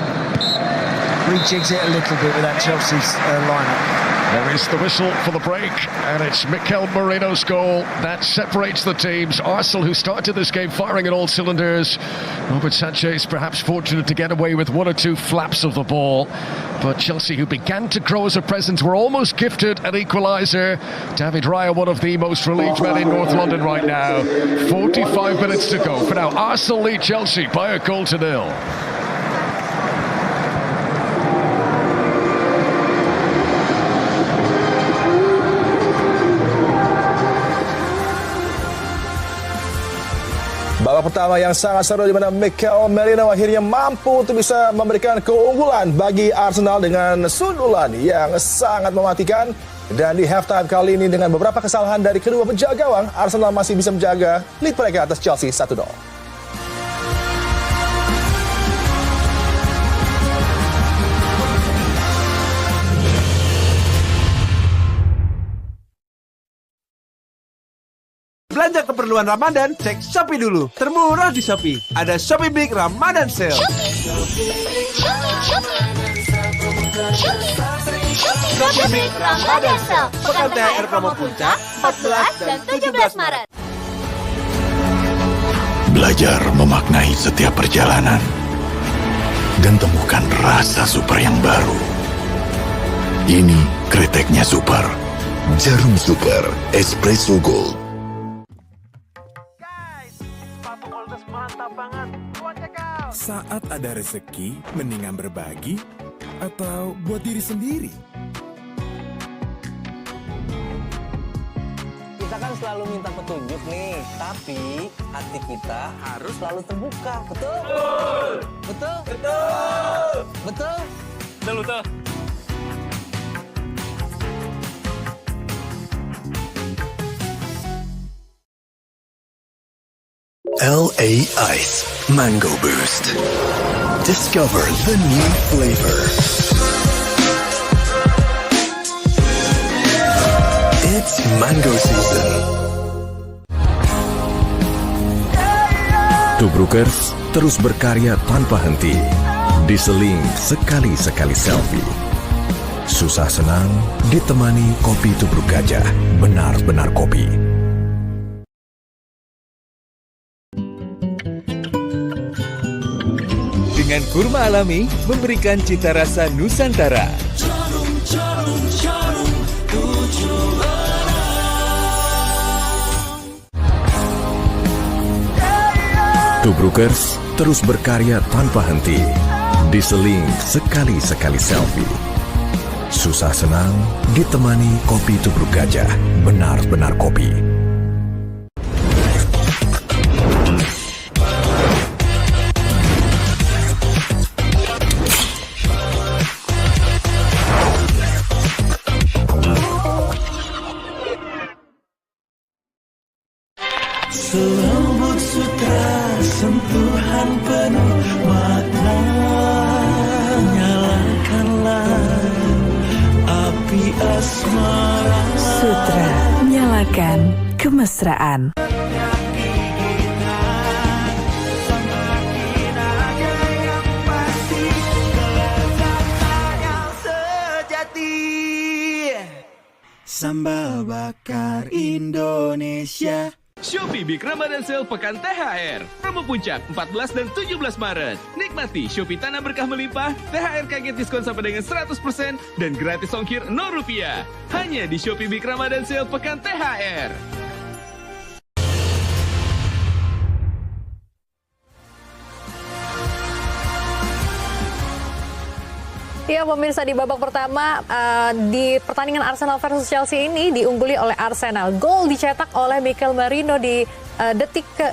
A: rejigs it a little bit with that Chelsea's lineup.
B: There is the whistle for the break, and it's Mikel Moreno's goal that separates the teams. Arsenal, who started this game firing at all cylinders. Robert Sanchez perhaps fortunate to get away with one or two flaps of the ball. But Chelsea, who began to grow as a presence, were almost gifted an equaliser. David Raya, one of the most relieved men in North London right now. 45 minutes to go. For now, Arsenal lead Chelsea by 1-0.
C: Babak pertama yang sangat seru di mana Mikel Merino akhirnya mampu untuk bisa memberikan keunggulan bagi Arsenal dengan sundulan yang sangat mematikan. Dan di halftime kali ini dengan beberapa kesalahan dari kedua penjaga gawang, Arsenal masih bisa menjaga lead mereka atas Chelsea 1-0.
D: Belanja keperluan Ramadan, cek Shopee dulu. Termurah di Shopee. Ada Shopee Big Ramadan Sale.
E: Shopee Big Ramadan Sale. Pekan THR promo puncak 14 dan 17 Maret.
F: Belajar memaknai setiap perjalanan dan temukan rasa super yang baru. Ini kreteknya super. Jarum Super Espresso Gold.
G: Saat ada rezeki, mendingan berbagi atau buat diri sendiri?
H: Kita kan selalu minta petunjuk nih, tapi hati kita harus selalu terbuka. Betul? Betul? Betul? Betul? Betul? Betul?
F: LA Ice Mango Boost. Discover the new flavor. It's mango season.
G: Tubrukers terus berkarya tanpa henti. Diseling sekali-sekali selfie. Susah senang ditemani kopi tubruk gajah. Benar-benar kopi. dengan kurma alami memberikan cita rasa Nusantara. Tubrukers terus berkarya tanpa henti. Diseling sekali-sekali selfie. Susah senang ditemani kopi tubruk gajah. Benar-benar kopi.
F: Selembut sutra sentuhan penuh makna, nyalakanlah api asmara.
I: Sutra, nyalakan kemesraan.
F: Sambal bakar Indonesia.
J: Shopee Big Ramadan Sale Pekan THR. Promo puncak 14 dan 17 Maret. Nikmati Shopee Tanah Berkah Melimpah, THR kaget diskon sampai dengan 100% dan gratis ongkir Rp0. Hanya di Shopee Big Ramadan Sale Pekan THR.
K: Ya pemirsa, di babak pertama di pertandingan Arsenal versus Chelsea ini diungguli oleh Arsenal. Gol dicetak oleh Mikel Merino di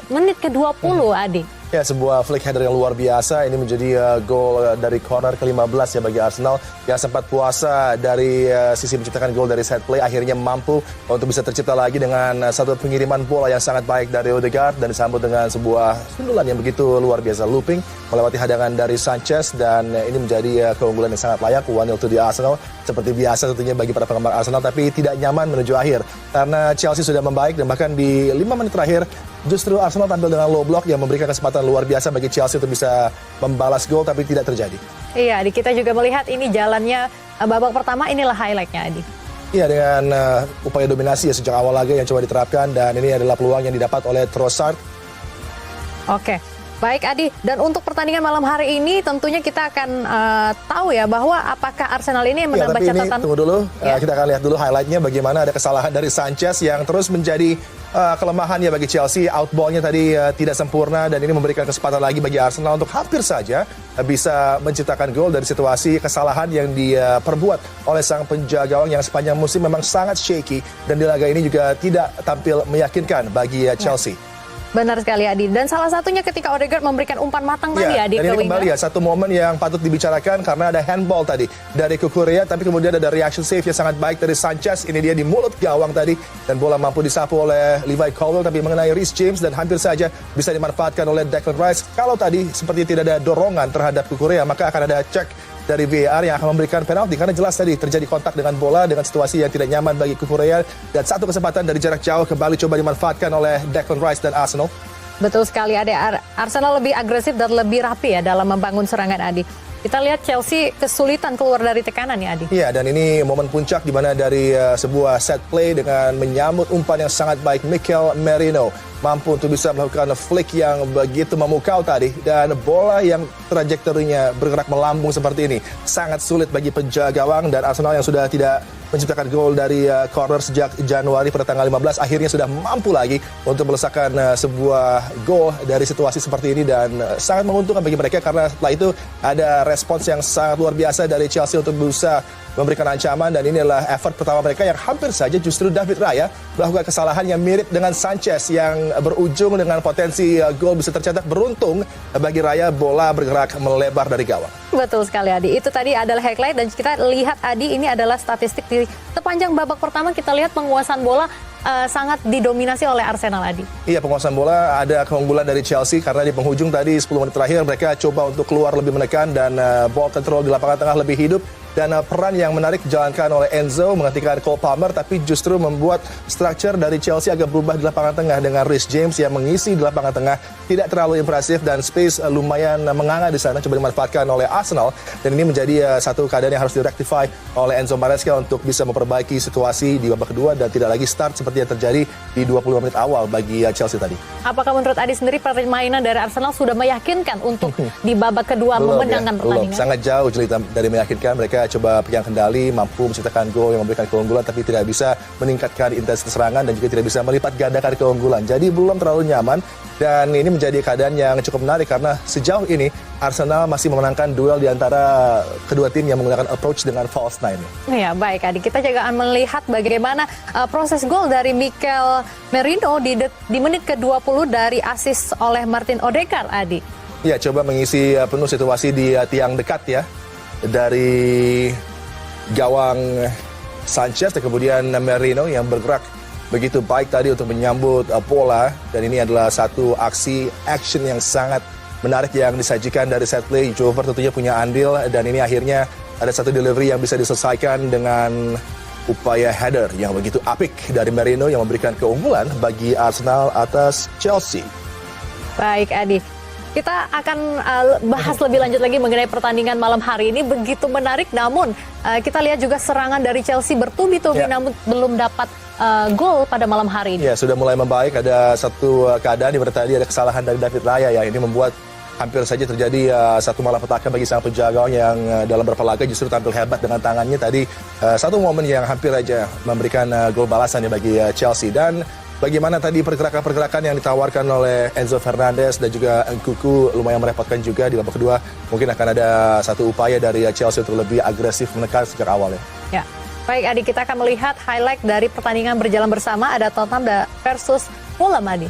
K: menit ke-20, Adi.
C: Ya, sebuah flick header yang luar biasa. Ini menjadi gol dari corner ke-15 ya bagi Arsenal. Yang sempat puasa dari sisi menciptakan gol dari set play, akhirnya mampu untuk bisa tercipta lagi dengan satu pengiriman bola yang sangat baik dari Odegaard dan disambut dengan sebuah sundulan yang begitu luar biasa, looping melewati hadangan dari Sanchez, dan ini menjadi keunggulan yang sangat layak 1-0 di Arsenal. Seperti biasa tentunya bagi para penggemar Arsenal, tapi tidak nyaman menuju akhir karena Chelsea sudah membaik dan bahkan di 5 menit terakhir justru Arsenal tampil dengan low block yang memberikan kesempatan luar biasa bagi Chelsea untuk bisa membalas gol, tapi tidak terjadi.
K: Iya, kita juga melihat ini jalannya babak pertama, inilah highlight-nya, Adi.
C: Iya, dengan upaya dominasi ya sejak awal laga yang coba diterapkan, dan ini adalah peluang yang didapat oleh Trossard.
K: Oke. Baik Adi, dan untuk pertandingan malam hari ini tentunya kita akan tahu ya bahwa apakah Arsenal ini menambah catatan.
C: Tunggu dulu, kita akan lihat dulu highlightnya bagaimana ada kesalahan dari Sanchez yang terus menjadi kelemahan ya bagi Chelsea. Outball-nya tadi tidak sempurna, dan ini memberikan kesempatan lagi bagi Arsenal untuk hampir saja bisa menciptakan gol dari situasi kesalahan yang diperbuat oleh sang penjaga gawang yang sepanjang musim memang sangat shaky, dan di laga ini juga tidak tampil meyakinkan bagi Chelsea.
K: Benar sekali Adi, dan salah satunya ketika Odegaard memberikan umpan matang tadi Adi
C: dan
K: ke
C: ini kembali ya satu momen yang patut dibicarakan karena ada handball tadi dari Kukurea, tapi kemudian ada reaction save yang sangat baik dari Sanchez. Ini dia di mulut gawang tadi, dan bola mampu disapu oleh Levi Colwill, tapi mengenai Reece James dan hampir saja bisa dimanfaatkan oleh Declan Rice. Kalau tadi seperti tidak ada dorongan terhadap Kukurea, maka akan ada cek dari VAR yang akan memberikan penalti karena jelas tadi terjadi kontak dengan bola dengan situasi yang tidak nyaman bagi Kukurea, dan satu kesempatan dari jarak jauh kembali coba dimanfaatkan oleh Declan Rice dan Arsenal.
K: Betul sekali Adi, Arsenal lebih agresif dan lebih rapi ya dalam membangun serangan Adi. Kita lihat Chelsea kesulitan keluar dari tekanan ya Adi.
C: Iya, dan ini momen puncak di mana dari sebuah set play dengan menyambut umpan yang sangat baik Mikel Merino mampu untuk bisa melakukan flick yang begitu memukau tadi, dan bola yang trajektorinya bergerak melambung seperti ini sangat sulit bagi penjaga gawang, dan Arsenal yang sudah tidak menciptakan gol dari corner sejak Januari pada tanggal 15 akhirnya sudah mampu lagi untuk melesakkan sebuah gol dari situasi seperti ini, dan sangat menguntungkan bagi mereka karena setelah itu ada respons yang sangat luar biasa dari Chelsea untuk bisa memberikan ancaman, dan ini adalah effort pertama mereka yang hampir saja justru David Raya melakukan kesalahan yang mirip dengan Sanchez yang berujung dengan potensi gol bisa tercetak. Beruntung bagi Raya bola bergerak melebar dari gawang.
K: Betul sekali Adi, itu tadi adalah highlight, dan kita lihat Adi ini adalah statistik di sepanjang babak pertama. Kita lihat penguasaan bola sangat didominasi oleh Arsenal Adi. Iya,
C: penguasaan bola ada keunggulan dari Chelsea karena di penghujung tadi 10 menit terakhir mereka coba untuk keluar lebih menekan dan ball control di lapangan tengah lebih hidup. Dan peran yang menarik dijalankan oleh Enzo menggantikan Cole Palmer, tapi justru membuat structure dari Chelsea agak berubah di lapangan tengah dengan Reece James yang mengisi di lapangan tengah. Tidak terlalu impresif dan space lumayan menganga di sana, coba dimanfaatkan oleh Arsenal. Dan ini menjadi satu keadaan yang harus direktify oleh Enzo Maresca untuk bisa memperbaiki situasi di babak kedua dan tidak lagi start seperti yang terjadi di 25 menit awal bagi Chelsea tadi.
K: Apakah menurut Adi sendiri permainan dari Arsenal sudah meyakinkan untuk di babak kedua memenangkan pertandingan?
C: Belum, sangat jauh jelita dari meyakinkan. Mereka coba pegang kendali, mampu menciptakan gol yang memberikan keunggulan, tapi tidak bisa meningkatkan intensitas serangan dan juga tidak bisa melipat gandakan keunggulan. Jadi belum terlalu nyaman dan ini menjadi keadaan yang cukup menarik karena sejauh ini Arsenal masih memenangkan duel di antara kedua tim yang menggunakan approach dengan false nine.
K: Ya, baik Adi. Kita juga akan melihat bagaimana proses gol dari Mikel Merino di menit ke-20 dari assist oleh Martin Odegaard, Adi.
C: Ya, coba mengisi penuh situasi di tiang dekat ya. Dari gawang Sanchez dan kemudian Merino yang bergerak begitu baik tadi untuk menyambut bola. Dan ini adalah satu action yang sangat menarik yang disajikan dari set play. Jover tentunya punya andil dan ini akhirnya ada satu delivery yang bisa diselesaikan dengan upaya header yang begitu apik dari Merino yang memberikan keunggulan bagi Arsenal atas Chelsea.
K: Baik Adi, kita akan bahas lebih lanjut lagi mengenai pertandingan malam hari ini. Begitu menarik, namun kita lihat juga serangan dari Chelsea bertubi-tubi namun belum dapat gol pada malam hari ini. Ya,
C: sudah mulai membaik. Ada satu keadaan di mana tadi ada kesalahan dari David Raya ya. Ini membuat hampir saja terjadi satu malapetaka bagi sang penjaga yang dalam beberapa laga justru tampil hebat dengan tangannya tadi. Satu momen yang hampir aja memberikan gol balasan ya bagi Chelsea. Dan bagaimana tadi pergerakan-pergerakan yang ditawarkan oleh Enzo Fernandez dan juga Nkunku lumayan merepotkan juga di babak kedua. Mungkin akan ada satu upaya dari Chelsea untuk lebih agresif menekan sejak awal ya.
K: Ya. Baik Adi, kita akan melihat highlight dari pertandingan berjalan bersama. Ada Tottenham versus Fulham, Adi.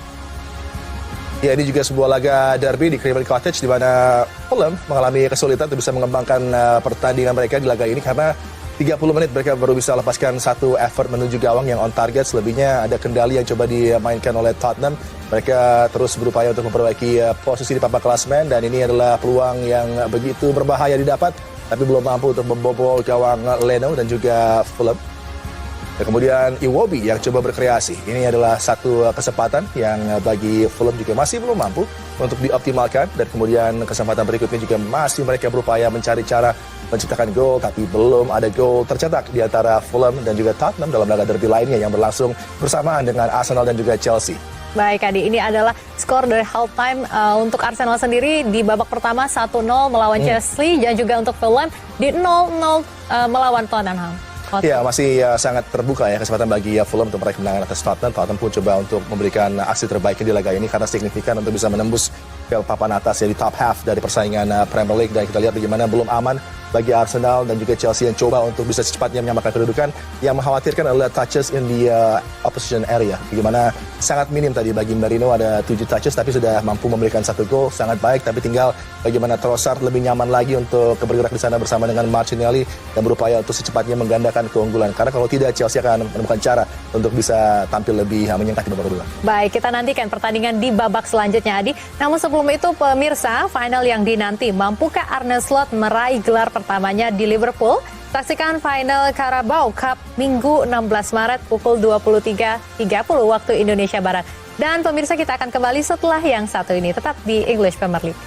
C: Ya, ini juga sebuah laga derby di Craven Cottage di mana Fulham mengalami kesulitan untuk bisa mengembangkan pertandingan mereka di laga ini karena 30 menit mereka baru bisa lepaskan satu effort menuju gawang yang on target. Selebihnya ada kendali yang coba dimainkan oleh Tottenham. Mereka terus berupaya untuk memperbaiki posisi di papan klasemen dan ini adalah peluang yang begitu berbahaya didapat tapi belum mampu untuk membobol gawang Leno dan juga Fulham. Dan kemudian Iwobi yang coba berkreasi. Ini adalah satu kesempatan yang bagi Fulham juga masih belum mampu untuk dioptimalkan. Dan kemudian kesempatan berikutnya juga masih mereka berupaya mencari cara menciptakan gol, tapi belum ada gol tercetak di antara Fulham dan juga Tottenham dalam laga derby lainnya yang berlangsung bersamaan dengan Arsenal dan juga Chelsea.
K: Baik Adi, ini adalah skor dari halftime untuk Arsenal sendiri di babak pertama 1-0 melawan Chelsea dan juga untuk Fulham di 0-0 melawan Tottenham.
C: Ya, masih sangat terbuka ya kesempatan bagi Fulham untuk meraih kemenangan atas Tottenham. Tottenham pun coba untuk memberikan aksi terbaiknya di laga ini karena signifikan untuk bisa menembus ke papan atas ya di top half dari persaingan Premier League. Dan kita lihat bagaimana belum aman bagi Arsenal dan juga Chelsea yang coba untuk bisa secepatnya menyamakan kedudukan. Yang mengkhawatirkan adalah touches in the opposition area. Bagaimana sangat minim tadi bagi Merino, ada 7 touches tapi sudah mampu memberikan 1 gol, sangat baik. Tapi tinggal bagaimana Trossard lebih nyaman lagi untuk bergerak di sana bersama dengan Martinelli dan berupaya untuk secepatnya menggandakan keunggulan. Karena kalau tidak Chelsea akan menemukan cara untuk bisa tampil lebih menyengat di babak kedua.
K: Baik, kita nantikan pertandingan di babak selanjutnya Adi. Namun sebelum itu pemirsa, final yang dinanti, mampukah Arne Slot meraih gelar pertamanya di Liverpool? Saksikan final Carabao Cup Minggu 16 Maret pukul 23.30 waktu Indonesia Barat. Dan pemirsa, kita akan kembali setelah yang satu ini, tetap di English Premier League.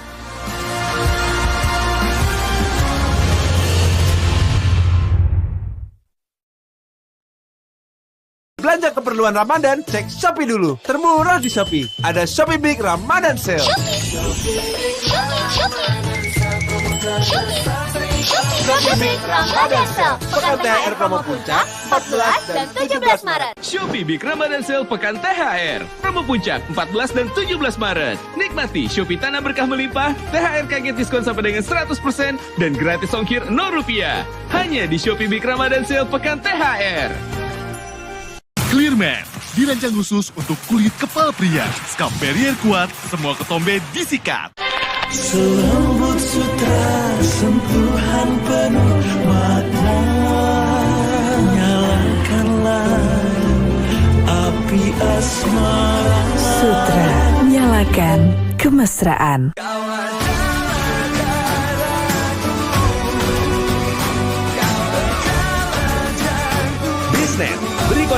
D: Belanja keperluan Ramadan, cek Shopee dulu. Termurah di Shopee. Ada Shopee Big Ramadan Sale.
E: Shopee Big Ramadan Sale. Pekan THR promo puncak 14 dan 17 Maret.
J: Shopee Big Ramadan Sale Pekan THR. Promo puncak 14 dan 17 Maret. Nikmati Shopee Tanah Berkah Melimpah, THR kaget diskon sampai dengan 100% dan gratis ongkir Rp0. Hanya di Shopee Big Ramadan Sale Pekan THR.
L: Clearman dirancang khusus untuk kulit kepala pria. Scalp barrier kuat, semua ketombe disikat.
F: Selembut sutra, sentuhan penuh makna. Nyalakanlah api asmara.
I: Sutra, nyalakan kemesraan.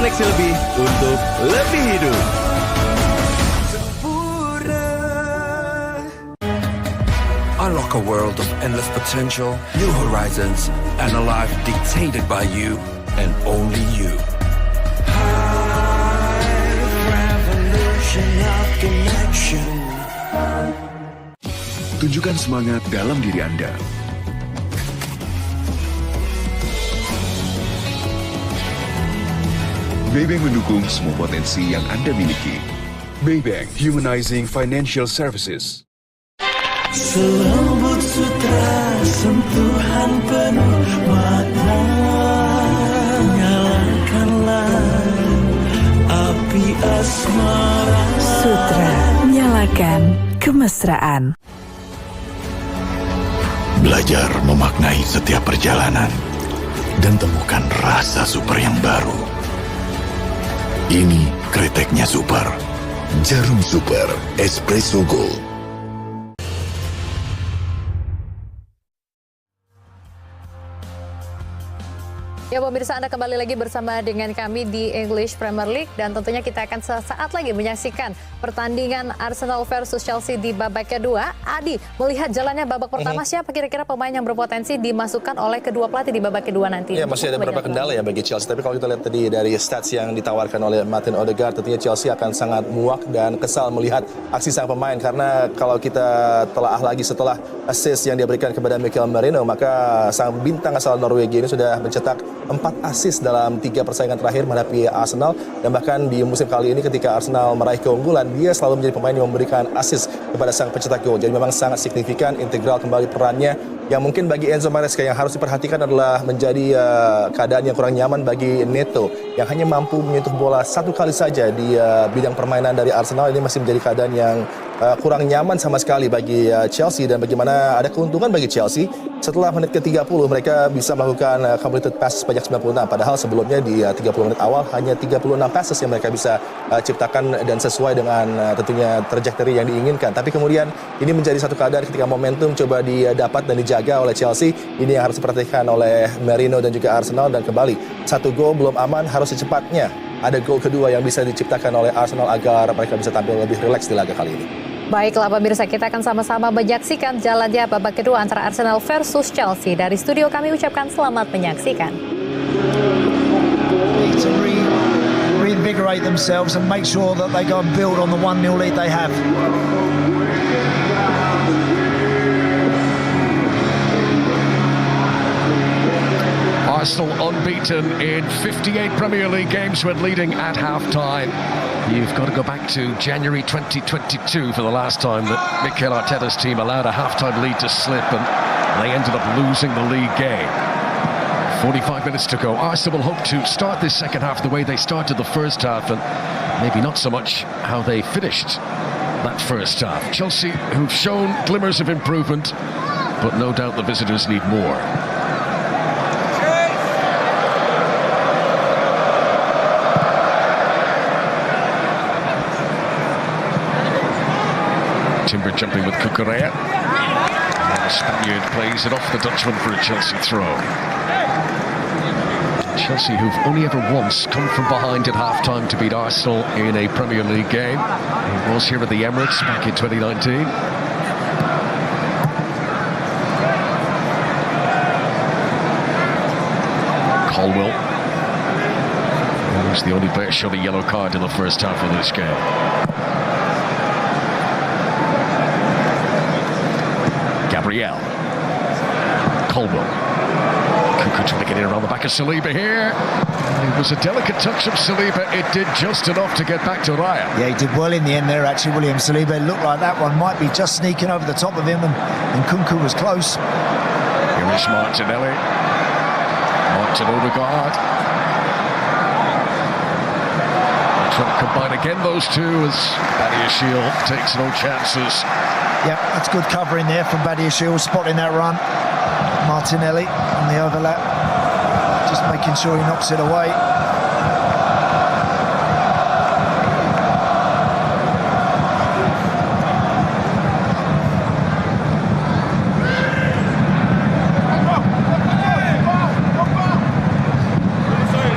D: koneksi lebih untuk lebih hidup.
M: Unlock a world of endless potential, new horizons, and a life dictated by you and only you. Revolution of connection.
G: Tunjukkan semangat dalam diri Anda. Maybank mendukung semua potensi yang Anda miliki. Maybank, humanizing financial services.
F: Selembut sutra sentuhan penuh makna, nyalakanlah api asmara.
I: Sutra nyalakan kemesraan.
N: Belajar memaknai setiap perjalanan dan temukan rasa super yang baru. Ini kreteknya super. Jarum Super Espresso Gold.
K: Ya pemirsa, Anda kembali lagi bersama dengan kami di English Premier League dan tentunya kita akan sesaat lagi menyaksikan pertandingan Arsenal versus Chelsea di babak kedua. Adi, melihat jalannya babak pertama, siapa kira-kira pemain yang berpotensi dimasukkan oleh kedua pelatih di babak kedua nanti?
C: Ya, masih ada beberapa kendala ya bagi Chelsea, tapi kalau kita lihat tadi dari stats yang ditawarkan oleh Martin Odegaard, tentunya Chelsea akan sangat muak dan kesal melihat aksi sang pemain, karena kalau kita telah lagi setelah assist yang diberikan kepada Mikel Merino, maka sang bintang asal Norwegia ini sudah mencetak 4 assist dalam 3 persaingan terakhir menghadapi Arsenal, dan bahkan di musim kali ini ketika Arsenal meraih keunggulan, dia selalu menjadi pemain yang memberikan assist kepada sang pencetak gol. Jadi memang sangat signifikan, integral kembali perannya. Yang mungkin bagi Enzo Maresca yang harus diperhatikan adalah menjadi keadaan yang kurang nyaman bagi Neto yang hanya mampu menyentuh bola 1 kali saja di bidang permainan dari Arsenal. Ini masih menjadi keadaan yang kurang nyaman sama sekali bagi Chelsea, dan bagaimana ada keuntungan bagi Chelsea setelah menit ke-30 mereka bisa melakukan completed passes sebanyak 96, padahal sebelumnya di 30 menit awal hanya 36 passes yang mereka bisa ciptakan dan sesuai dengan tentunya trajectory yang diinginkan. Tapi kemudian ini menjadi satu keadaan ketika momentum coba didapat dan dijaga oleh Chelsea. Ini yang harus diperhatikan oleh Merino dan juga Arsenal, dan kembali 1 gol belum aman, harus secepatnya ada gol kedua yang bisa diciptakan oleh Arsenal agar mereka bisa tampil lebih rileks di laga kali ini.
K: Baiklah pemirsa, kita akan sama-sama menyaksikan jalannya babak kedua antara Arsenal versus Chelsea. Dari studio kami ucapkan selamat menyaksikan.
A: To reinvigorate themselves and make sure that they go and build on the 1-0 lead they have.
B: Arsenal unbeaten in 58 Premier League games when leading at half-time. You've got to go back to January 2022 for the last time that Mikel Arteta's team allowed a half-time lead to slip, and they ended up losing the league game. 45 minutes to go. Arsenal will hope to start this second half the way they started the first half, and maybe not so much how they finished that first half. Chelsea, who've shown glimmers of improvement, but no doubt the visitors need more. Timber jumping with Cucurella. And the Spaniard plays it off the Dutchman for a Chelsea throw. Chelsea, who've only ever once come from behind at half-time to beat Arsenal in a Premier League game. It was here at the Emirates back in 2019. Colwell, who's the only player showed a yellow card in the first half of this game. Gabriel. Colwell. Kuku trying to get in around the back of Saliba here. It was a delicate touch of Saliba. It did just enough to get back to Raya.
A: Yeah, he did well in the end there, actually, William Saliba. It looked like that one might be just sneaking over the top of him, and Kunku was close.
B: Here is Martinelli. Martin Odegaard. Trying to combine again those two as Badiashile takes no chances.
A: Yeah, that's good covering there from Badiashile, spotting that run. Martinelli on the overlap, just making sure he knocks it away.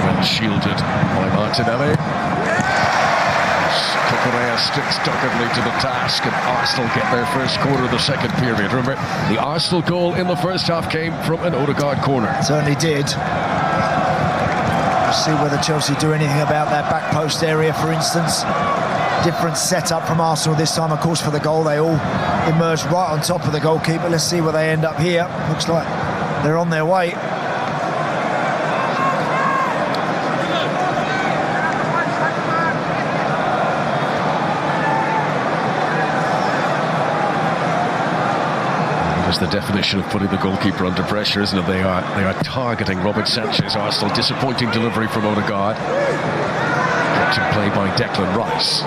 B: Well shielded by Martinelli. sticks doggedly to the task, and Arsenal get their first corner of the second period. Remember, the Arsenal goal in the first half came from an Odegaard corner.
A: Certainly did. We'll see whether Chelsea do anything about that back post area, for instance. Different setup from Arsenal this time, of course, for the goal. They all emerged right on top of the goalkeeper. Let's see where they end up here. Looks like they're on their way.
B: That's the definition of putting the goalkeeper under pressure, isn't it? They are targeting Robert Sanchez. Arsenal, disappointing delivery from Odegaard. To play by Declan Rice.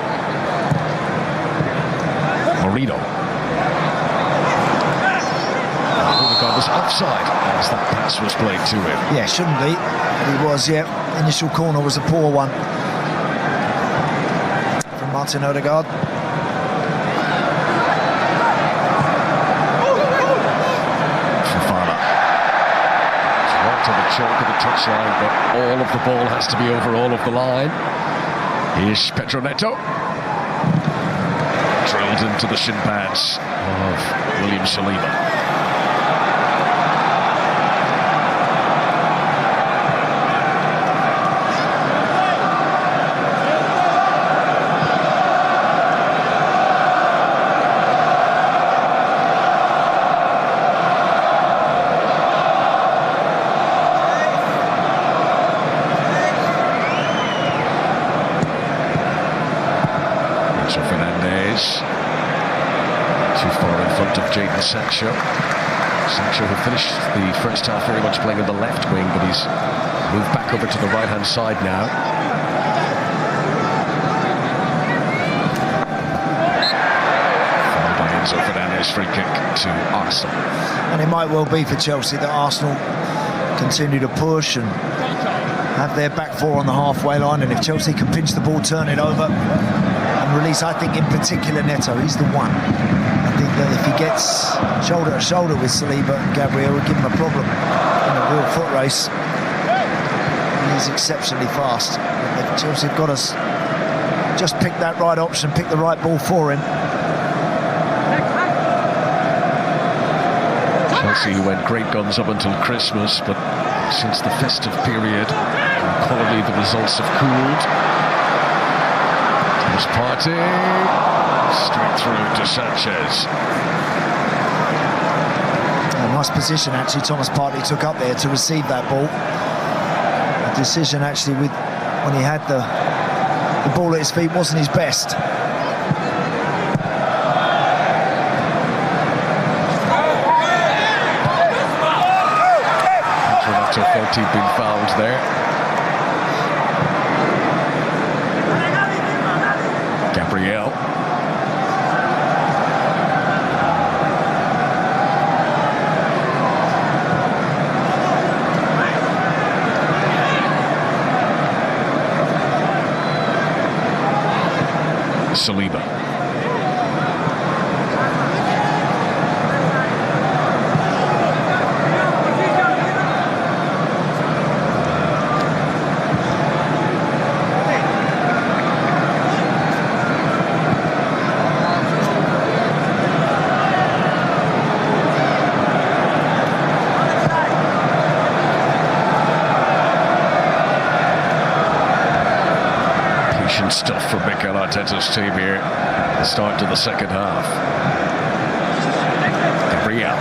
B: Marino. Odegaard was offside as that pass was played to him.
A: Yeah, shouldn't be. But he was, yeah. Initial corner was a poor one from Martin Odegaard.
B: Fofana. It's right to the chalk of the touchline, but all of the ball has to be over all of the line. Here's Pedro Neto. Drilled into the shin pads of William Saliba. Sancho, who finished the first half very much playing on the left wing, but he's moved back over to the right-hand side now. Followed by Enzo Fernandez, free kick to Arsenal.
A: And it might well be for Chelsea that Arsenal continue to push and have their back four on the halfway line, and if Chelsea can pinch the ball, turn it over and release, I think in particular Neto, he's the one. I think that if he gets shoulder to shoulder with Saliba and Gabriel, will give him a problem in a real foot race. He's exceptionally fast. Chelsea have got to just pick that right option, pick the right ball for him.
B: Chelsea went great guns up until Christmas, but since the festive period, quality the results have cooled. There's Partey. Straight through to Sanchez.
A: A nice position actually Thomas Partey took up there to receive that ball. The decision actually when he had the ball at his feet wasn't his best.
B: Renato felt he'd been fouled there. Gabriel. Saliba. Stuff from Mikel Arteta's team here at the start to the second half. Gabriel.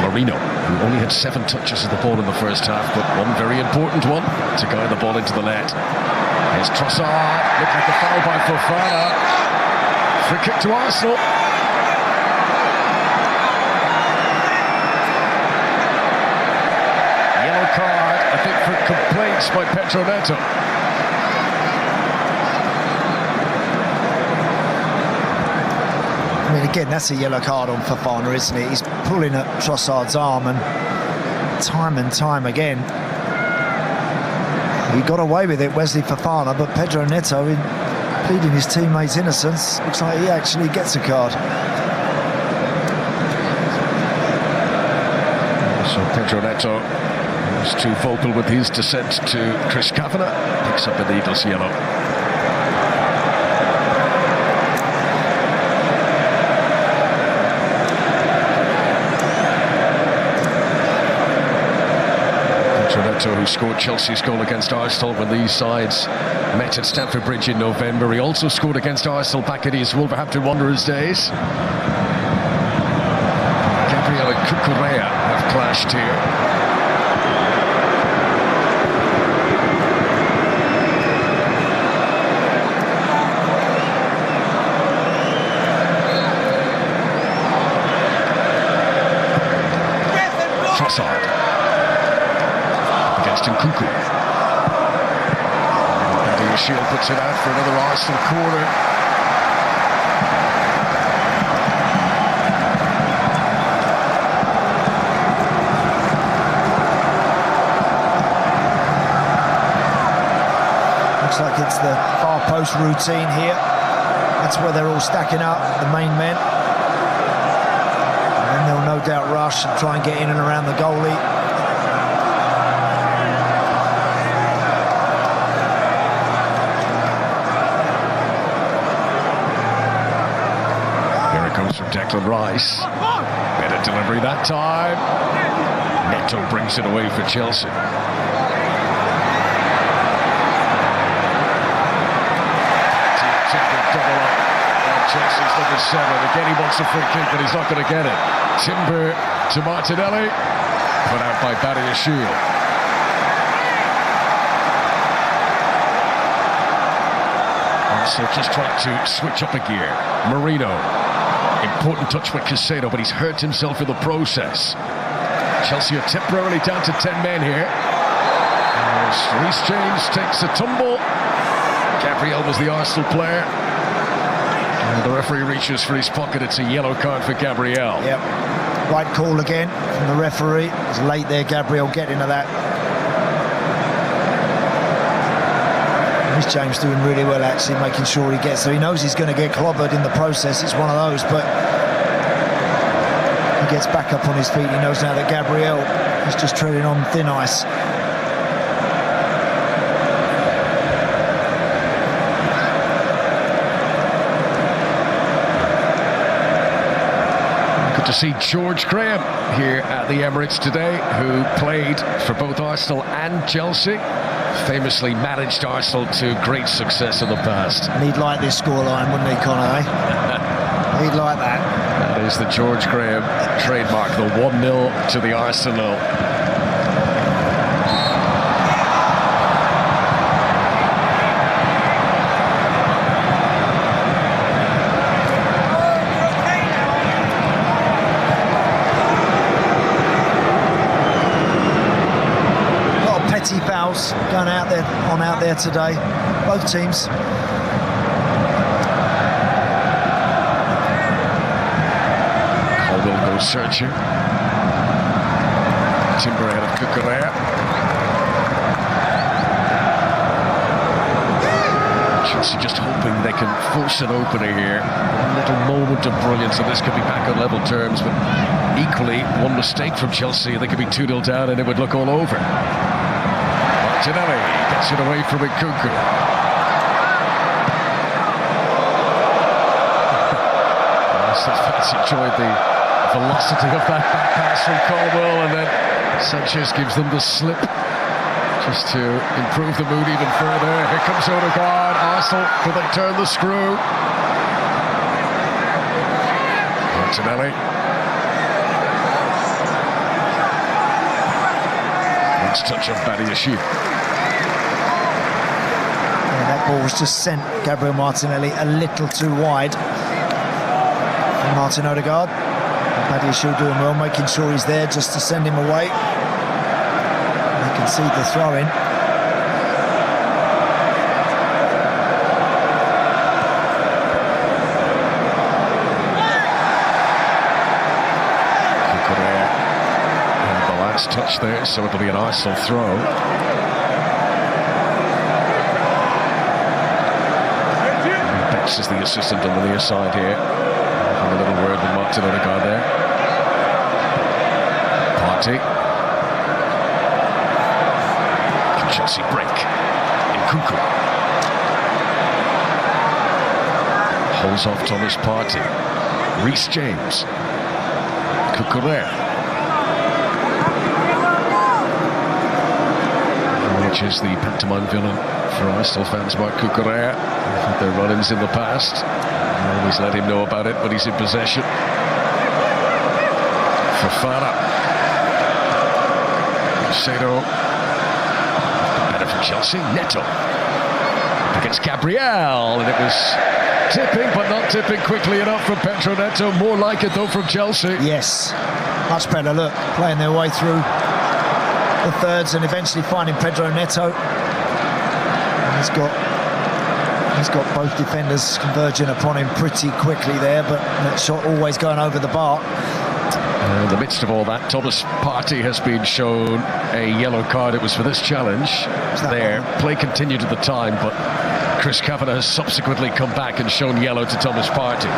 B: Marino, who only had 7 touches of the ball in the first half, but one very important one to guide the ball into the net. Here's Trossard. Looked like a foul by Fofana. Free kick to Arsenal. Yellow card, I think, for complaints by Pedro Neto.
A: I mean, again, that's a yellow card on Fofana, isn't it? He's pulling at Trossard's arm, and time again, he got away with it, Wesley Fofana, but Pedro Neto, in pleading his teammate's innocence, looks like he actually gets a card.
B: So Pedro Neto Was too vocal with his dissent to Chris Kavanagh. Picks up a needless yellow. Who scored Chelsea's goal against Arsenal when these sides met at Stamford Bridge in November. He also scored against Arsenal back in his Wolverhampton Wanderers days. Gabriel and Cucurella have clashed here. Trossard against Nkunku. Shield puts it out for another Arsenal corner.
A: Looks like it's the far post routine here. That's where they're all stacking up, the main men. And then they'll no doubt rush and try and get in and around the goalie.
B: From Declan Rice. Better delivery that time. Neto brings it away for Chelsea. Double up. Chelsea's number 7. Again, he wants a free kick, but he's not going to get it. Timber to Martinelli. Put out by Badiashile. Also just trying to switch up a gear. Marino. Important touch with Caicedo, but he's hurt himself in the process. Chelsea are temporarily down to 10 men here. Reece James takes a tumble. Gabriel was the Arsenal player. And the referee reaches for his pocket. It's a yellow card for Gabriel.
A: Yep. Right call again from the referee. It's late there, Gabriel, get into that. Reece James doing really well, actually, making sure he gets there. He knows he's going to get clobbered in the process. It's one of those, but he gets back up on his feet. He knows now that Gabriel is just treading on thin ice.
B: Good to see George Graham here at the Emirates today, who played for both Arsenal and Chelsea. Famously managed Arsenal to great success in the past.
A: And he'd like this scoreline, wouldn't he, Connor? Eh? He'd like that.
B: That is the George Graham trademark, the 1-0 to the Arsenal.
A: Fouls going out there today, both teams.
B: Caldwell goes searching. Timber ahead of Cucurella. Chelsea just hoping they can force an opener here. A little moment of brilliance, and this could be back on level terms, but equally, one mistake from Chelsea, they could be 2-0 down and it would look all over. Martinelli gets it away from Nkunku. Fans enjoyed the velocity of that back pass from Caldwell, and then Sanchez gives them the slip just to improve the mood even further. Here comes Odegaard. Arsenal, will they turn the screw? Martinelli. Next touch of Badiashile.
A: That ball was just sent Gabriel Martinelli a little too wide. And Martin Odegaard. Badiashile doing well, making sure he's there just to send him away. They concede the throw-in.
B: Touch there, so it'll be an Arsenal throw. Betts is the assistant on the near side here. Having a little word with Martin Odegaard there. Party. Chelsea break. Nkunku holds off Thomas Partey. Reece James. Cucurella. Which is the pantomime villain for Arsenal fans, Mark Cucurella. I've had their run-ins in the past. I always let him know about it when he's in possession. Fofana. Caicedo. Better for Chelsea. Neto. Against Gabriel. And it was tipping, but not tipping quickly enough from Pedro Neto. More like it, though, from Chelsea.
A: Yes. Much better look. Playing their way through the thirds and eventually finding Pedro Neto. And he's got both defenders converging upon him pretty quickly there, but that shot always going over the bar.
B: In the midst of all that, Thomas Partey has been shown a yellow card. It was for this challenge there. Play continued at the time, but Chris Kavanagh has subsequently come back and shown yellow to Thomas Partey.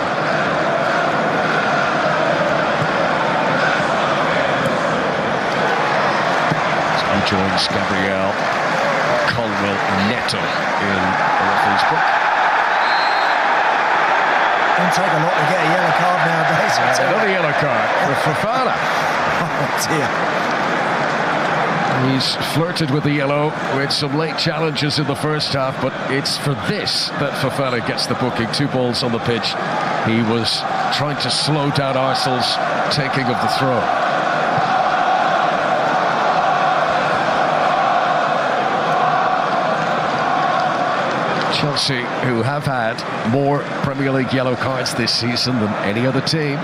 B: So he joins Gabriel, Colwell, Neto in the referee's book.
A: Don't take a lot to get a yellow card nowadays.
B: Another yellow card for Fofana.
A: Oh dear.
B: He's flirted with the yellow with some late challenges in the first half, but it's for this that Fofana gets the booking. 2 balls on the pitch. He was trying to slow down Arsenal's taking of the throw. Chelsea, who have had more Premier League yellow cards this season than any other team.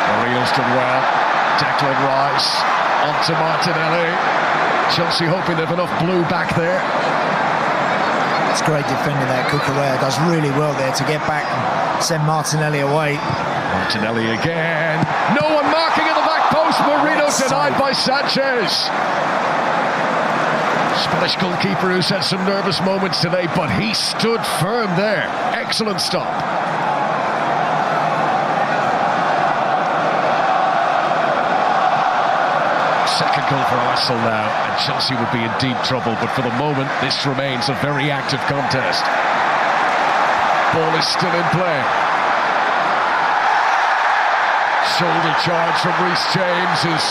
B: Mourinho's done well. Declan Rice onto Martinelli. Chelsea hoping they've enough blue back there.
A: It's great defending that. Cucurella does really well there to get back and send Martinelli away.
B: Martinelli again. No one marking at the back post. Mourinho denied by Sanchez. Spanish goalkeeper who's had some nervous moments today, but he stood firm there. Excellent stop. Second goal for Arsenal now, and Chelsea would be in deep trouble, but for the moment this remains a very active contest. Ball is still in play. Shoulder charge from Reece James is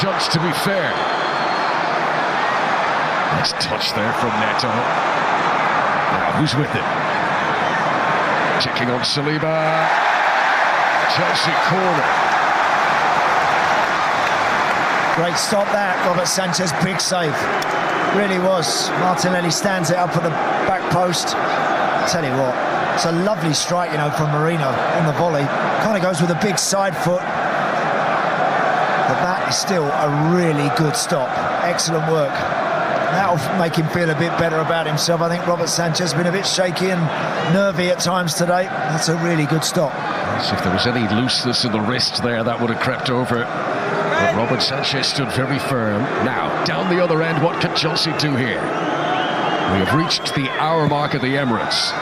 B: judged to be fair. Nice touch there from Neto. Now who's with it? Checking on Saliba. Chelsea corner.
A: Great stop that, Robert Sanchez, big save. Really was. Martinelli stands it up at the back post. I'll tell you what, it's a lovely strike, you know, from Mourinho on the volley. Kind of goes with a big side foot. But that is still a really good stop. Excellent work. That'll make him feel a bit better about himself. I think Robert Sanchez has been a bit shaky and nervy at times today. That's a really good stop.
B: So if there was any looseness in the wrist there, that would have crept over. But Robert Sanchez stood very firm. Now, down the other end, what can Chelsea do here? We have reached the hour mark at the Emirates.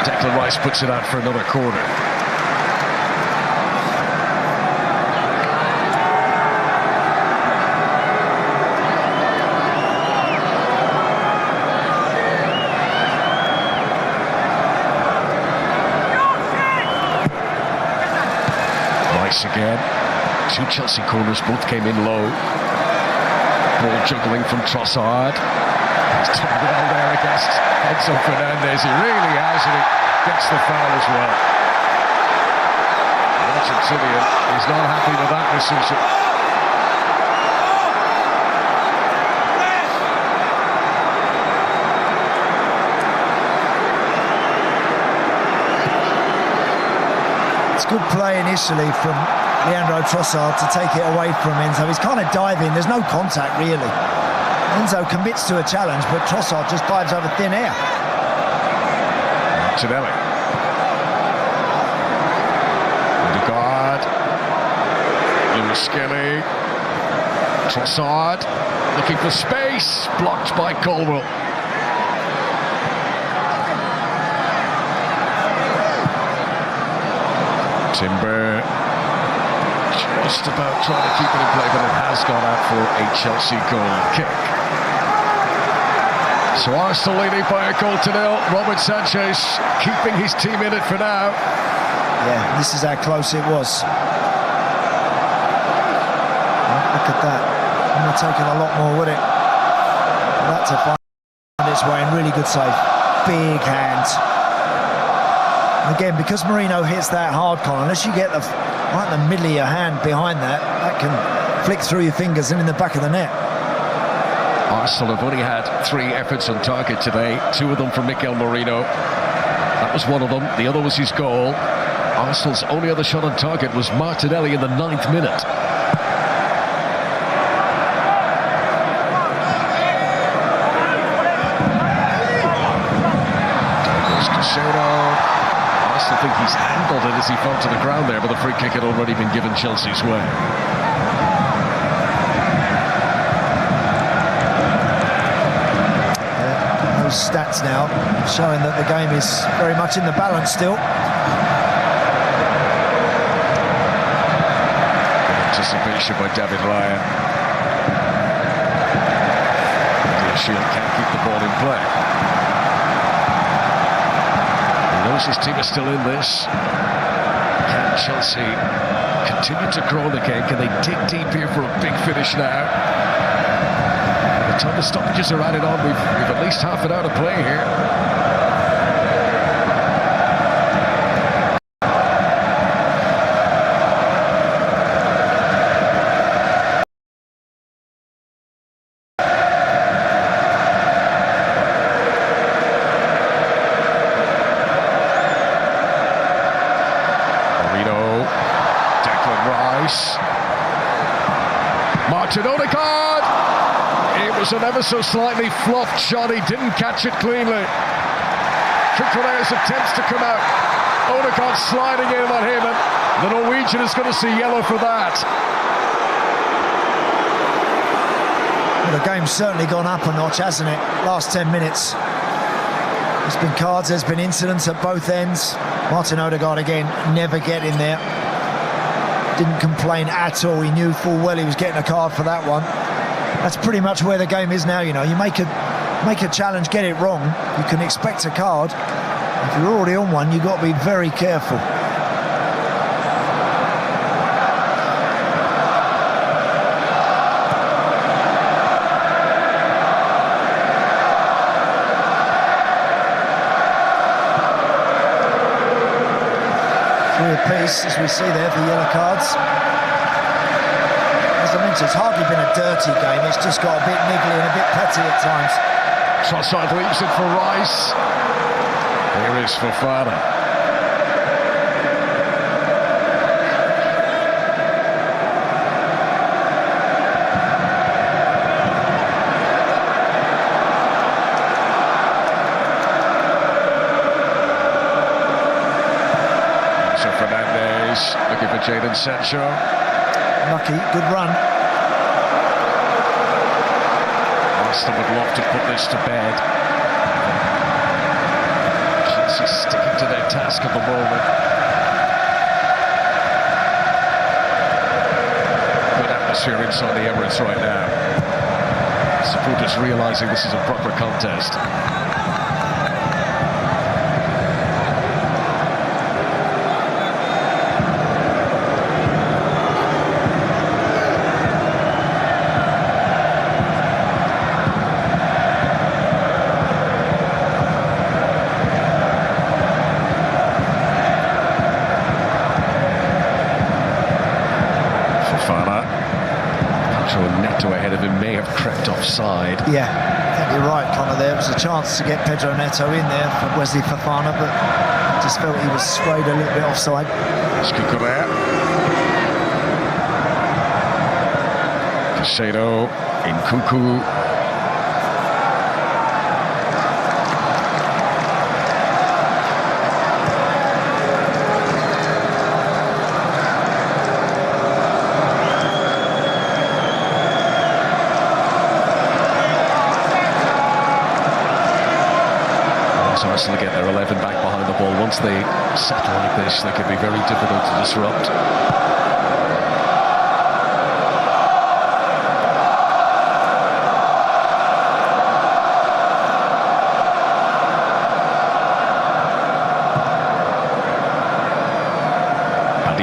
B: Declan Rice puts it out for another corner. Rice again. 2 Chelsea corners, both came in low. Ball juggling from Trossard. He's done well there against Enzo Fernandez. He really has, and he gets the foul as well. The Argentinian is not happy with that decision.
A: It's good play initially from Leandro Trossard to take it away from Enzo. He's kind of diving, there's no contact really. Enzo commits to a challenge, but Trossard just dives over thin air.
B: Martinelli. Odegaard. Lewis Skelly. Trossard looking for space, blocked by Colwell. Timber just about trying to keep it in play, but it has gone out for a Chelsea goal kick. So Arsenal leading by a goal to nil. Robert Sanchez keeping his team in it for now.
A: Yeah, this is how close it was. Look at that. I'm not taking a lot more with it. That to find its way in. Really good save. Big hands. And again, because Marino hits that hard, Colin, unless you get right in the middle of your hand behind that, that can flick through your fingers and in the back of the net.
B: Arsenal have only had 3 efforts on target today, 2 of them from Mikel Marino. That was one of them. The other was his goal. Arsenal's only other shot on target was Martinelli in the 9th minute. I think he's handled it as he fell to the ground there, but the free kick had already been given Chelsea's way.
A: Those stats now showing that the game is very much in the balance still.
B: Good anticipation by David Raya. The Shield can't keep the ball in play. His team is still in this. Can Chelsea continue to grow the game? Can they dig deep here for a big finish now? By the time the stoppages are added on, we've at least half an hour to play here. Martin Odegaard! It was an ever so slightly flopped shot. He didn't catch it cleanly. Tricore's attempts to come out. Odegaard sliding in on him, and the Norwegian is going to see yellow for that.
A: Well, the game's certainly gone up a notch, hasn't it? Last 10 minutes. There's been cards, there's been incidents at both ends. Martin Odegaard again, never getting there. Didn't complain at all. He knew full well he was getting a card for that one. That's pretty much where the game is now, you know. You make a challenge, get it wrong, you can expect a card. If you're already on one, you've got to be very careful. Apiece, as we see there, for yellow cards. As I mentioned, it's hardly been a dirty game. It's just got a bit niggly and a bit petty at times.
B: Trossard leaves it for Rice. Here is Fofana. Looking for Jadon Sancho.
A: Lucky, good run.
B: Arsenal would love to put this to bed. Chelsea sticking to their task at the moment. Good atmosphere inside the Emirates right now. Supporters realising this is a proper contest. Neto ahead of him may have crept offside.
A: Yeah, I think you're right, Connor. There was a chance to get Pedro Neto in there for Wesley Fofana, but just felt he was swayed a little bit offside.
B: Tricore. Caicedo, Nkunku. Arsenal get their 11 back behind the ball. Once they settle like this, they can be very difficult to disrupt.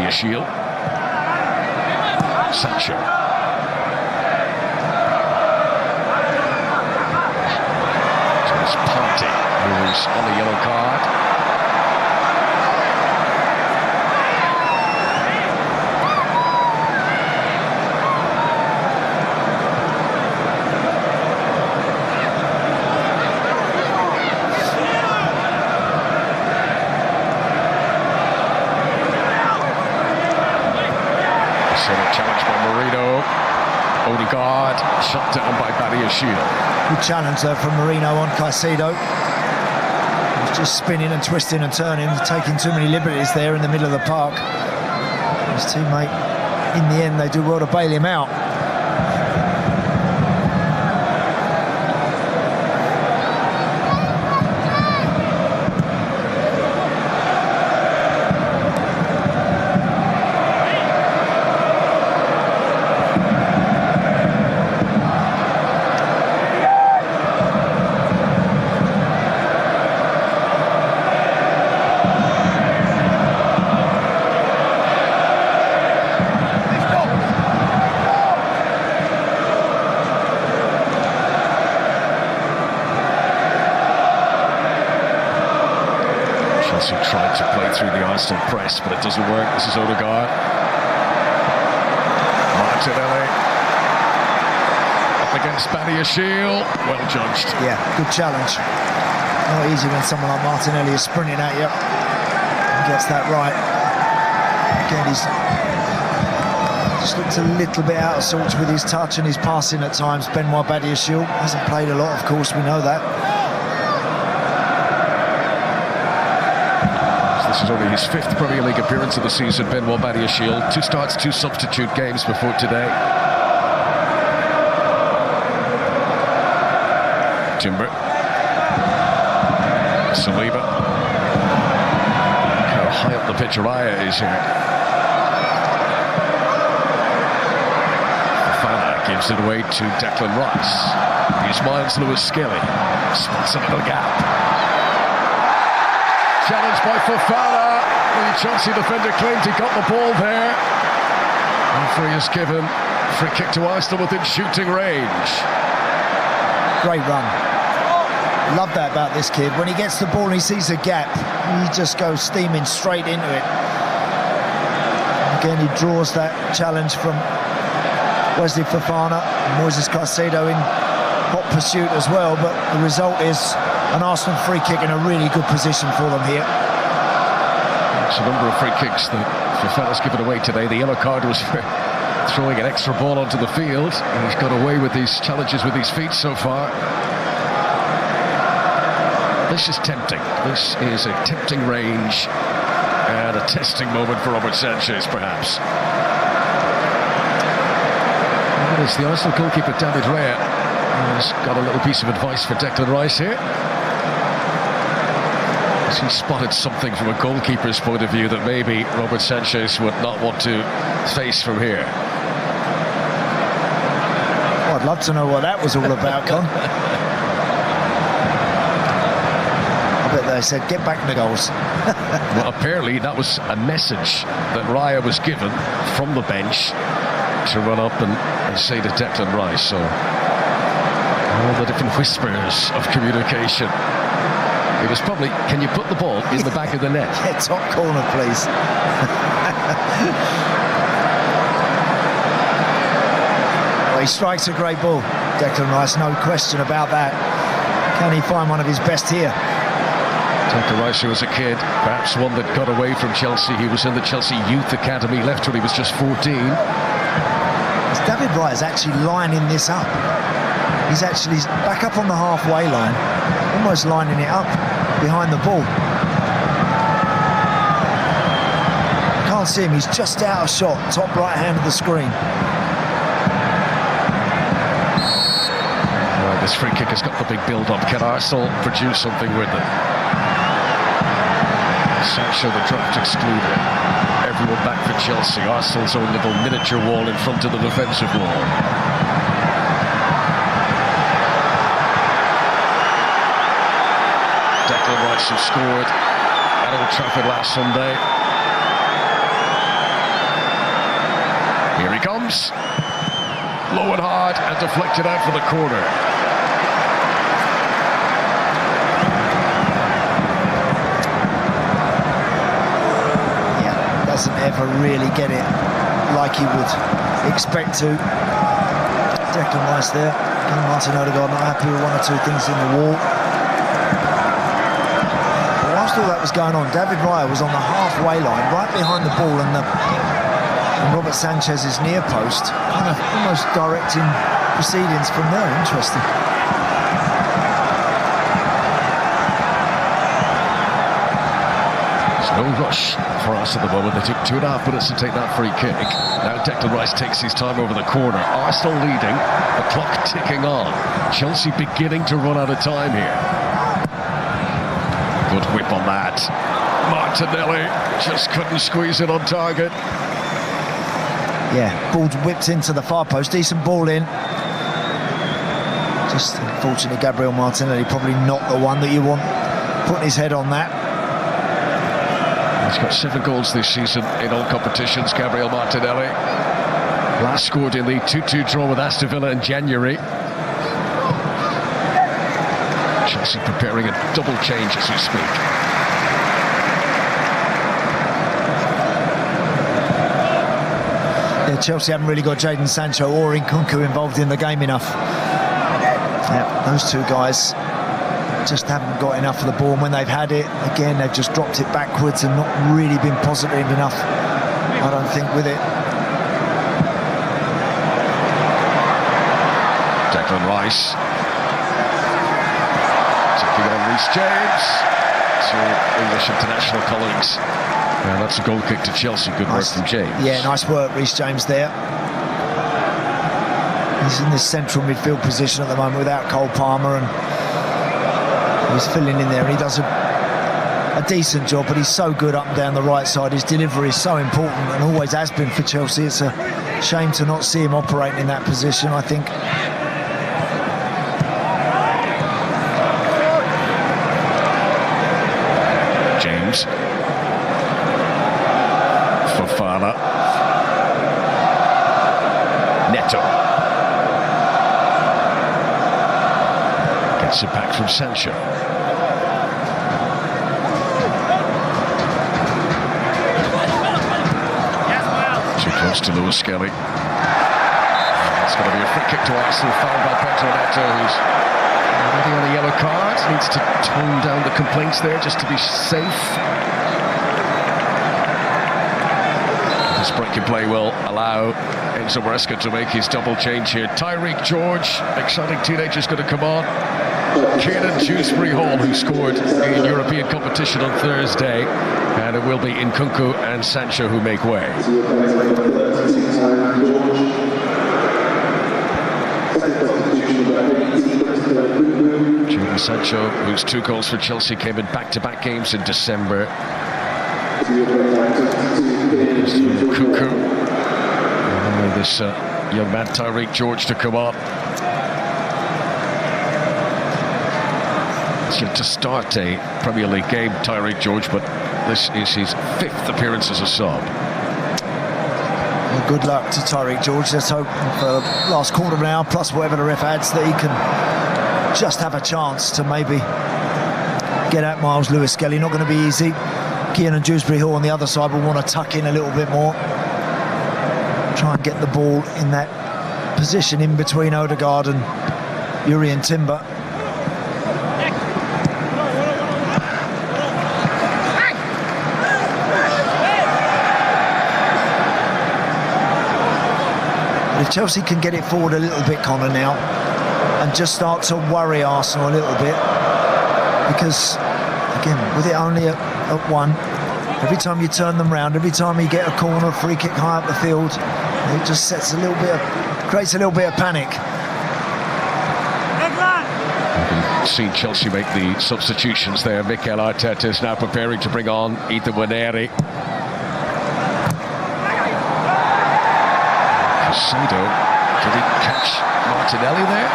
B: Badiashile. Sancho. So it's Partey, who's on the yellow card. Challenge by Marino. Odegaard shot down by Badiashile.
A: Good challenge there from Marino on Caicedo. He's just spinning and twisting and turning, taking too many liberties there in the middle of the park. His teammate, in the end, they do well to bail him out.
B: Chelsea tried to play through the Arsenal press, but it doesn't work. This is Odegaard. Martinelli up against Badiashile. Well judged.
A: Yeah, good challenge. Not easy when someone like Martinelli is sprinting at you and gets that right. Again, he's just looked a little bit out of sorts with his touch and his passing at times. Benoit Badiashile hasn't played a lot, of course, we know that.
B: This is only his 5th Premier League appearance of the season, Benoit Badiashile. 2 starts, 2 substitute games before today. Timber. Saliba. How high up the pitch Raya is here. Fofana gives it away to Declan Rice. Here's Miles Lewis-Skelly. Spots a little gap. Challenged by Fofana. The Chelsea defender claimed he got the ball there. Referee has given free kick to Arsenal within shooting range.
A: Great run. Love that about this kid. When he gets the ball and he sees a gap, he just goes steaming straight into it. Again, he draws that challenge from Wesley Fofana. Moises Caicedo in hot pursuit as well, but the result is an Arsenal free kick in a really good position for them here.
B: It's a number of free kicks that Fofana's given away today. The yellow card was for throwing an extra ball onto the field, and he's got away with these challenges with his feet so far. This is tempting. This is a tempting range and a testing moment for Robert Sanchez, perhaps. And it's the Arsenal goalkeeper, David Raya, who's got a little piece of advice for Declan Rice here. He spotted something from a goalkeeper's point of view that maybe Robert Sanchez would not want to face from here.
A: Well, I'd love to know what that was all about, Con. I bet they said, get back in the goals.
B: Well, apparently that was a message that Raya was given from the bench to run up and say to Declan Rice. So, all the different whispers of communication. It was probably, can you put the ball in the back of the net?
A: Yeah, top corner, please. Well, he strikes a great ball, Declan Rice, no question about that. Can he find one of his best here?
B: Declan Rice, who was a kid, perhaps one that got away from Chelsea. He was in the Chelsea Youth Academy, left when he was just 14.
A: David Raya is actually lining this up. He's actually back up on the halfway line, almost lining it up behind the ball. Can't see him, he's just out of shot, top right hand of the screen.
B: Well, this free kick has got the big build-up. Can Arsenal produce something with it? Sancho, the draft excluded. Everyone back for Chelsea. Arsenal's own little miniature wall in front of the defensive wall. Declan Rice, who scored at Old Trafford last Sunday. he comes. Low and hard and deflected out for the corner.
A: Yeah, doesn't ever really get it like he would expect to. Declan Rice there. Martin Odegaard not happy with one or two things in the wall. But whilst all that was going on, David Raya was on the halfway line, right behind the ball, and Robert Sanchez's near post, kind of almost directing proceedings from there. Interesting.
B: There's no rush for us at the moment. They took 2.5 minutes to take that free kick. Now Declan Rice takes his time over the corner. Arsenal leading, the clock ticking on. Chelsea beginning to run out of time here. Good whip on that. Martinelli just couldn't squeeze it on target.
A: Yeah, ball whipped into the far post. Decent ball in. Just unfortunately, Gabriel Martinelli probably not the one that you want putting his head on that.
B: He's got 7 goals this season in all competitions, Gabriel Martinelli. Last scored in the 2-2 draw with Aston Villa in January. Chelsea preparing a double change as we speak.
A: Yeah, Chelsea haven't really got Jadon Sancho or Nkunku involved in the game enough. Yeah, those two guys just haven't got enough of the ball, and when they've had it, again, they've just dropped it backwards and not really been positive enough, I don't think, with it.
B: Declan Rice taking on Reece James to English international colleagues. And that's a goal kick to Chelsea. Good work from James.
A: Yeah, nice work, Reece James there. He's in this central midfield position at the moment without Cole Palmer, and he's filling in there, and he does a decent job, but he's so good up and down the right side. His delivery is so important and always has been for Chelsea. It's a shame to not see him operating in that position, I think.
B: James. Fofana. Neto. Gets it back from Sancho. Too close to Lewis Skelly. It's going to be a free kick to Arsenal, fouled by Pedro Neto, who's already on a yellow card. Needs to tone down the complaints there just to be safe. This breaking play will allow Enzo Maresca to make his double change here. Tyreek George, exciting teenager's going to come on. Kieran Dewsbury Hall, who scored in European competition on Thursday, and it will be Nkunku and Sancho who make way. Jadon Sancho, whose 2 goals for Chelsea came in back-to-back games in December. Nkunku, and this young man Tyreek George to come on. It's yet to start a Premier League game, Tyreek George, but this is his 5th appearance as a sub.
A: Well, good luck to Tyreek George. Let's hope for the last quarter of an hour, plus whatever the ref adds, that he can just have a chance to maybe get at Miles Lewis Skelly. Not going to be easy. Kieran Dewsbury Hall on the other side will want to tuck in a little bit more. Try and get the ball in that position in between Odegaard and Jurrien Timber. If Chelsea can get it forward a little bit, Connor, now, and just start to worry Arsenal a little bit, because, again, with it only at 1, every time you turn them round, every time you get a corner, a free kick high up the field, it just sets a little bit of, creates a little bit of panic.
B: We've seen Chelsea make the substitutions there. Mikel Arteta is now preparing to bring on Ethan Nwaneri. Caicedo, did he catch Martinelli there?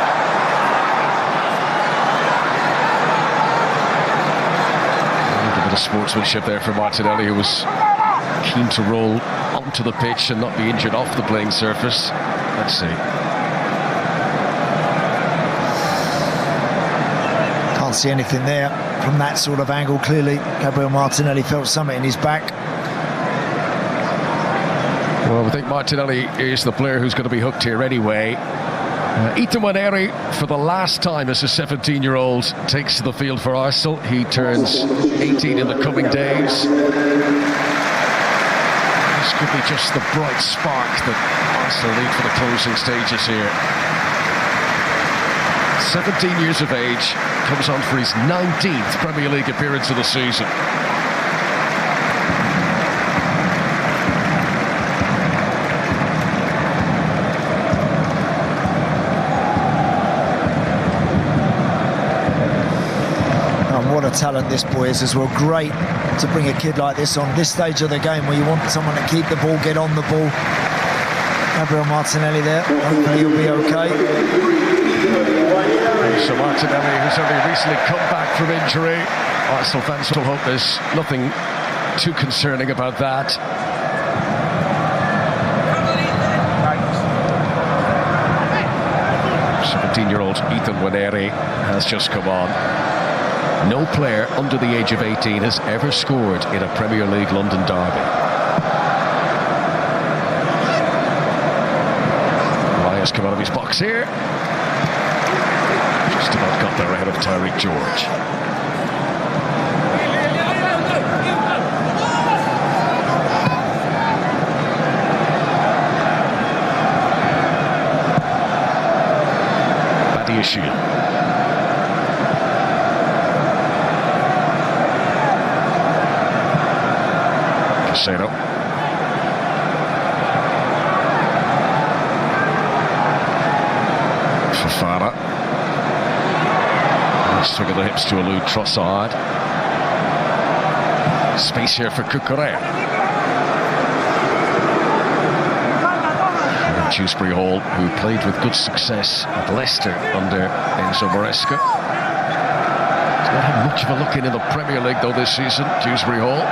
B: A little bit of sportsmanship there for Martinelli, who was keen to roll onto the pitch and not be injured off the playing surface. Let's see.
A: Can't see anything there from that sort of angle. Clearly, Gabriel Martinelli felt something in his back.
B: Well, I think Martinelli is the player who's going to be hooked here anyway. Ethan Waneri, for the last time as a 17-year-old, takes to the field for Arsenal. He turns 18 in the coming days. This could be just the bright spark that Arsenal need for the closing stages here. 17 years of age, comes on for his 19th Premier League appearance of the season.
A: What a talent this boy is as well. Great to bring a kid like this on this stage of the game where you want someone to keep the ball, get on the ball. Gabriel Martinelli there. Hopefully he'll be okay.
B: So Martinelli, who's only recently come back from injury. Arsenal fans will hope there's nothing too concerning about that. Year-old Ethan Waneri has just come on. No player under the age of 18 has ever scored in a Premier League London derby. Elias come out of his box here. Just about got there ahead of Tyreek George. Shield. Casado. Fofana. Swing of the hips to elude Trossard. Space here for Cucurella. Dewsbury Hall, who played with good success at Leicester under Enzo Maresca. He's not had much of a look in the Premier League though this season, Dewsbury Hall.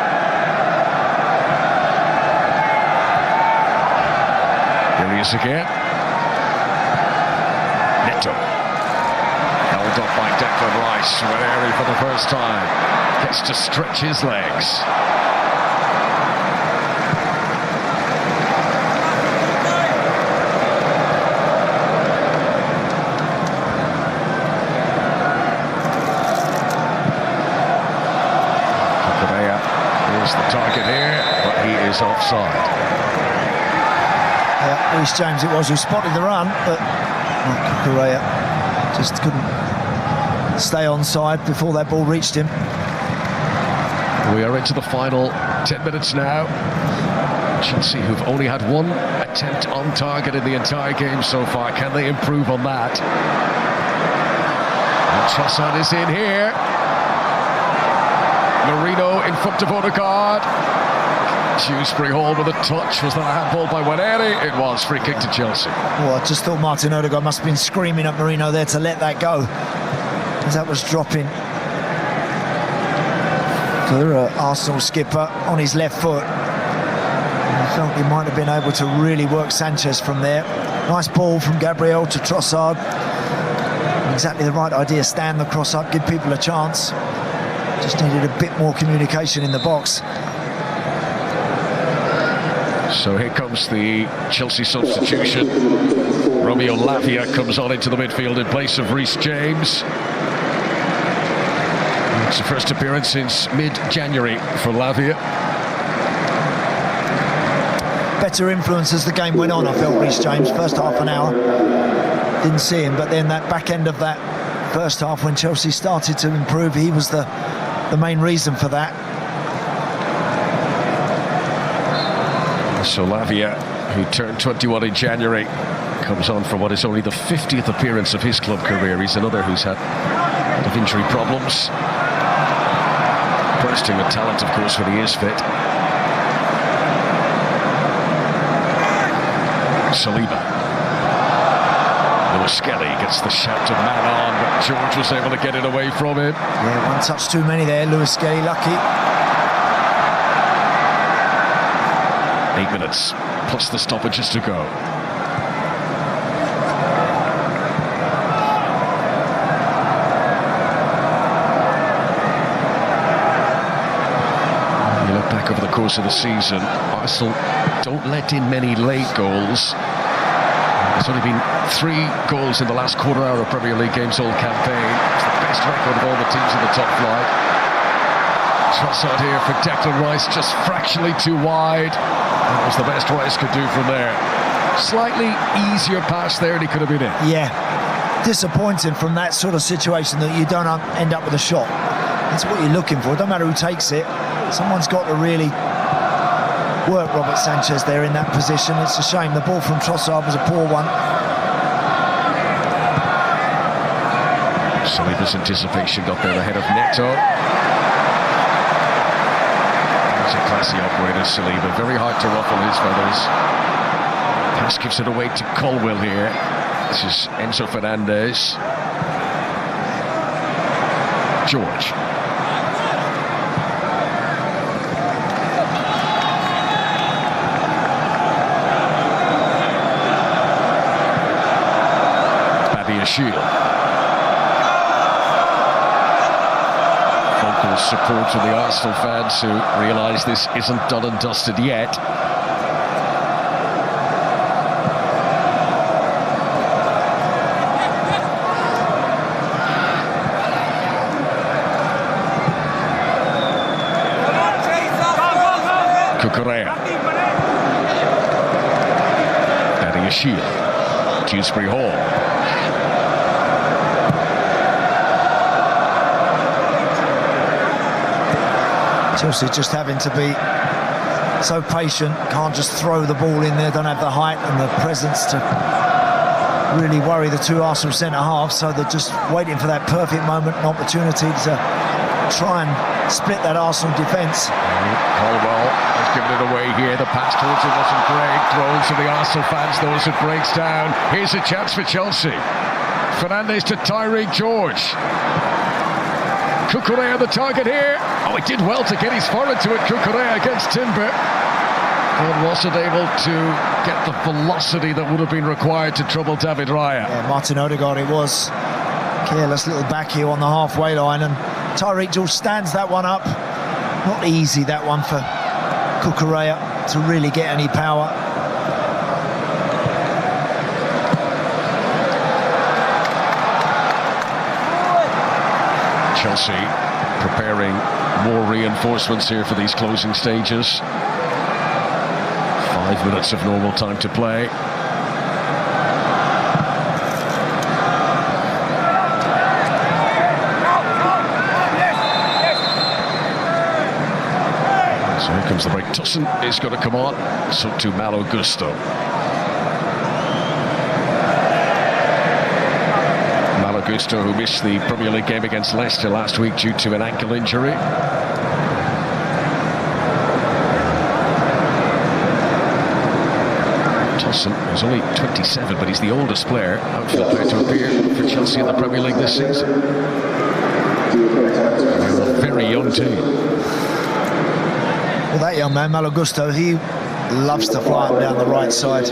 B: Here he is again. Neto. Held up by Declan Rice. Waneri for the first time. Gets to stretch his legs. Offside.
A: Yeah, Reece James it was who spotted the run, but Correa just couldn't stay onside before that ball reached him.
B: We are into the final 10 minutes now. Chelsea, who've only had one attempt on target in the entire game so far. Can they improve on that? And Trossard is in here. Marino in front of Odegaard. Dewsbury Hall with a touch. Was that a handball by Waneri? It was. Free kick to Chelsea.
A: Well, I just thought Martin Odegaard must have been screaming at Marino there to let that go, as that was dropping. For Arsenal skipper on his left foot. I felt he might have been able to really work Sanchez from there. Nice ball from Gabriel to Trossard. Exactly the right idea. Stand the cross up, give people a chance. Just needed a bit more communication in the box.
B: So here comes the Chelsea substitution. Romeo Lavia comes on into the midfield in place of Reece James. It's the first appearance since mid-January for Lavia.
A: Better influence as the game went on, I felt, Reece James. First half an hour, didn't see him, but then that back end of that first half when Chelsea started to improve, he was the main reason for that.
B: So Lavia, who turned 21 in January, comes on for what is only the 50th appearance of his club career. He's another who's had a lot of injury problems. Bursting with talent, of course, when he is fit. Saliba. Lewis Skelly gets the shout of man on, but George was able to get it away from him.
A: Yeah, one touch too many there. Lewis Skelly lucky.
B: 8 minutes plus the stoppages to go. You look back over the course of the season, Arsenal don't let in many late goals. There's only been 3 goals in the last quarter hour of Premier League games all campaign. It's the best record of all the teams in the top flight. Trossard here for Declan Rice, just fractionally too wide. That was the best Rice could do from there. Slightly easier pass there and he could have been in.
A: Yeah, disappointing from that sort of situation that you don't end up with a shot. That's what you're looking for. It don't matter who takes it. Someone's got to really work Robert Sanchez there in that position. It's a shame. The ball from Trossard was a poor one.
B: Saliba's anticipation got there ahead of Neto. He's a classy operator, Saliba. Very hard to ruffle his feathers. Pass gives it away to Colwell here. This is Enzo Fernandez. George. Shield. Vocal support from the Arsenal fans who realise this isn't done and dusted yet. Cucurella. Adding a shield. Dewsbury Hall.
A: Chelsea just having to be so patient, can't just throw the ball in there, don't have the height and the presence to really worry the 2 Arsenal centre-halves, so they're just waiting for that perfect moment and opportunity to try and split that Arsenal defence.
B: Colwell has given it away here, the pass towards him wasn't great, throws to the Arsenal fans, those it breaks down. Here's a chance for Chelsea. Fernandes to Tyreek George. Cucurella the target here. Oh, he did well to get his forehead to it, Cucurella against Timber. And wasn't able to get the velocity that would have been required to trouble David Raya.
A: Yeah, Martin Odegaard, it was careless little back heel on the halfway line, and Tyreek George stands that one up. Not easy, that one, for Cucurella to really get any power.
B: Chelsea preparing more reinforcements here for these closing stages. 5 minutes of normal time to play. So here comes the break. Tussin is going to come on. So to Malo Gusto. Gusto, who missed the Premier League game against Leicester last week due to an ankle injury. Tussin is only 27, but he's the oldest player, outfield player, to appear for Chelsea in the Premier League this season. A very young team.
A: Well, that young man, Malo Gusto, he loves to fly up down the right side.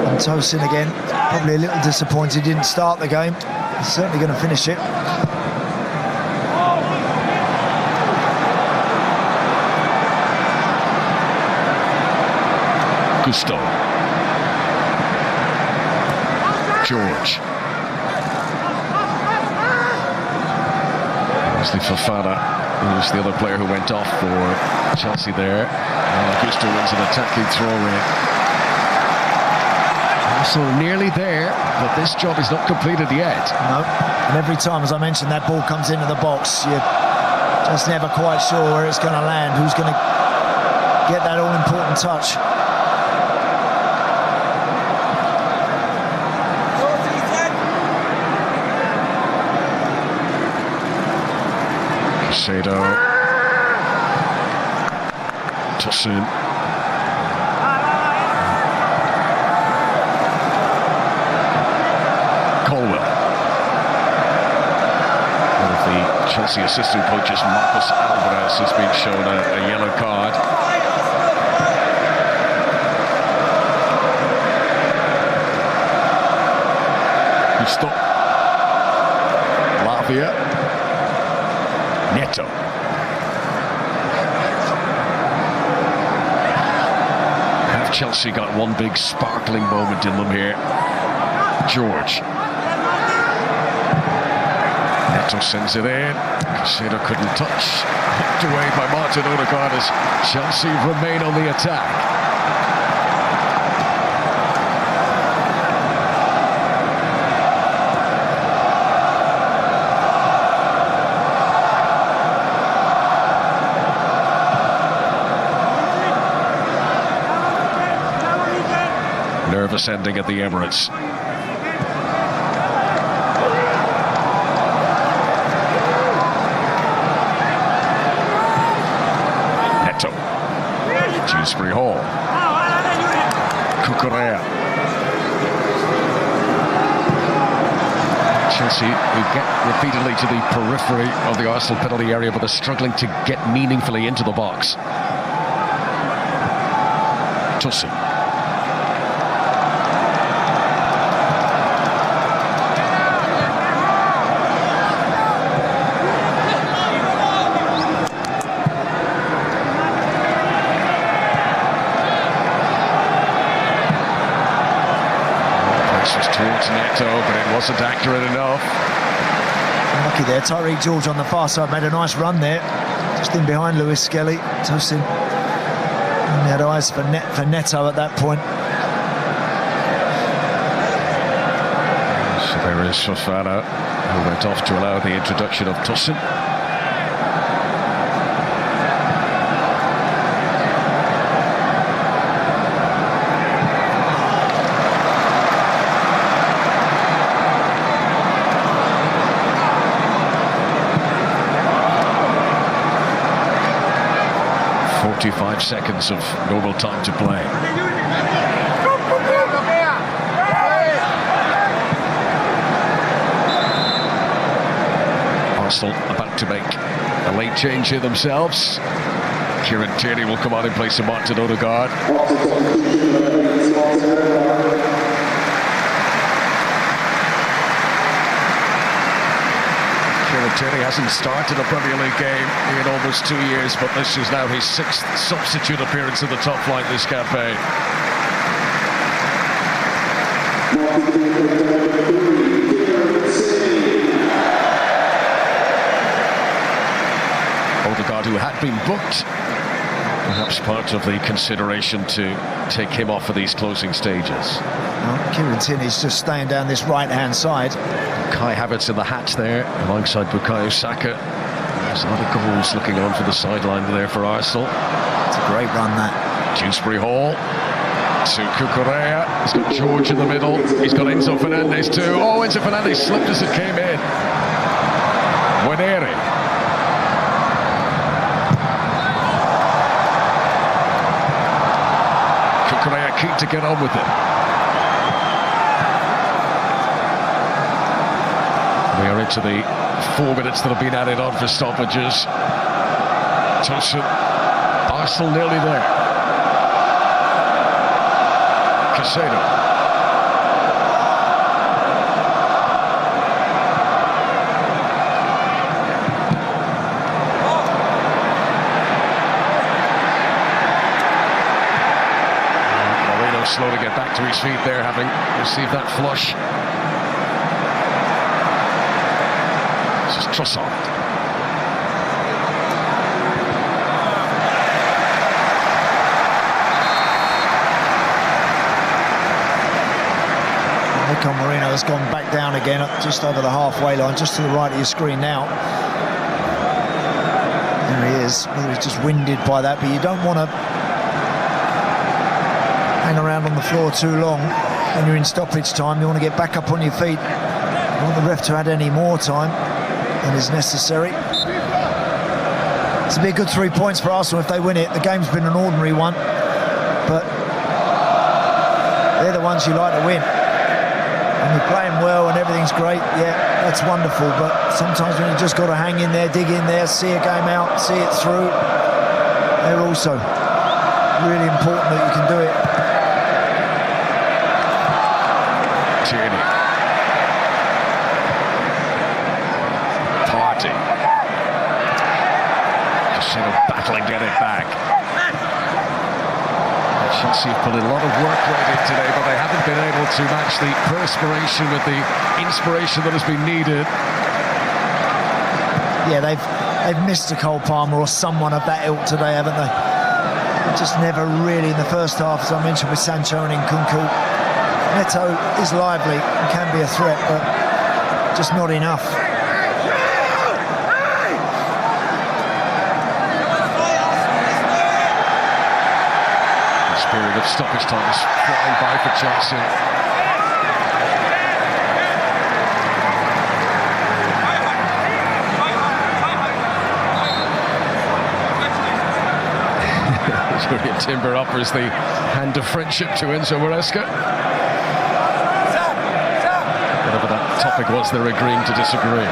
A: And Tosin again, probably a little disappointed he didn't start the game. He's certainly going to finish it.
B: Gusto. George. Wesley Fofana, who's the other player who went off for Chelsea there. Gusto wins an attacking throw-in. So nearly there, but this job is not completed yet.
A: No, and every time, as I mentioned, that ball comes into the box, you're just never quite sure where it's going to land, who's going to get that all-important touch.
B: Casado. Tosun. Chelsea assistant coaches Marcos Alvarez has been shown a yellow card. Justo. Lavia. Neto. Have Chelsea got one big sparkling moment in them here? George. Neto sends it in. Casado couldn't touch. Hooked away by Martin Odegaard as Chelsea remain on the attack. Nervous ending at the Emirates. Neto. Dewsbury Hall. Cucurella. Chelsea, who get repeatedly to the periphery of the Arsenal penalty area, but are struggling to get meaningfully into the box. Tosin. Towards Neto, but it wasn't accurate enough.
A: Lucky there, Tyreek George on the far side made a nice run there, just in behind Lewis Skelly. Tosin only had eyes for Neto at that point.
B: So there is Fofana, who went off to allow the introduction of Tosin. Five seconds of normal time to play. Arsenal about to make a late change here themselves. Kieran Tierney will come on in place of Martin Odegaard. Tierney hasn't started a Premier League game in almost 2 years, but this is now his 6th substitute appearance in the top flight this campaign. Odegaard, who had been booked, perhaps part of the consideration to take him off for these closing stages.
A: Well, Kieran Tierney's just staying down this right-hand side.
B: Kai Havertz in the hatch there, alongside Bukayo Saka. There's a lot of goals looking on for the sideline there for Arsenal.
A: It's a great run, that.
B: Dewsbury Hall to Cucurella. He's got George in the middle. He's got Enzo Fernandez too. Oh, Enzo Fernandez slipped as it came in. Waneri. Cucurella keen to get on with it. We are into the 4 minutes that have been added on for stoppages. Tosin, Arsenal nearly there. Casado. Moreno slow to get back to his feet there, having received that flush. This is Trossard.
A: Mikel Moreno has gone back down again, just over the halfway line, just to the right of your screen now. There he is. Whether he's just winded by that, but you don't want to hang around on the floor too long when you're in stoppage time. You want to get back up on your feet. You don't want the ref to add any more time than is necessary. It's a be a good 3 points for Arsenal if they win it. The game's been an ordinary one, but they're the ones you like to win. And you're playing well and everything's great, yeah, that's wonderful, but sometimes when you just got to hang in there, dig in there, see a game out, see it through, they're also really important that you can do it.
B: Tierney. battling to get it back. Chelsea have put a lot of work rate in today, but they haven't been able to match the perspiration with the inspiration that has been needed.
A: Yeah, they've missed a Cole Palmer or someone of that ilk today, haven't they? Just never really in the first half, as I mentioned with Sancho and Nkunku. Neto is lively and can be a threat, but just not enough.
B: This period of stoppage time is flying by for Chelsea. Julian Timber offers the hand of friendship to Enzo Maresca. Whatever that topic was, they're agreeing to disagree.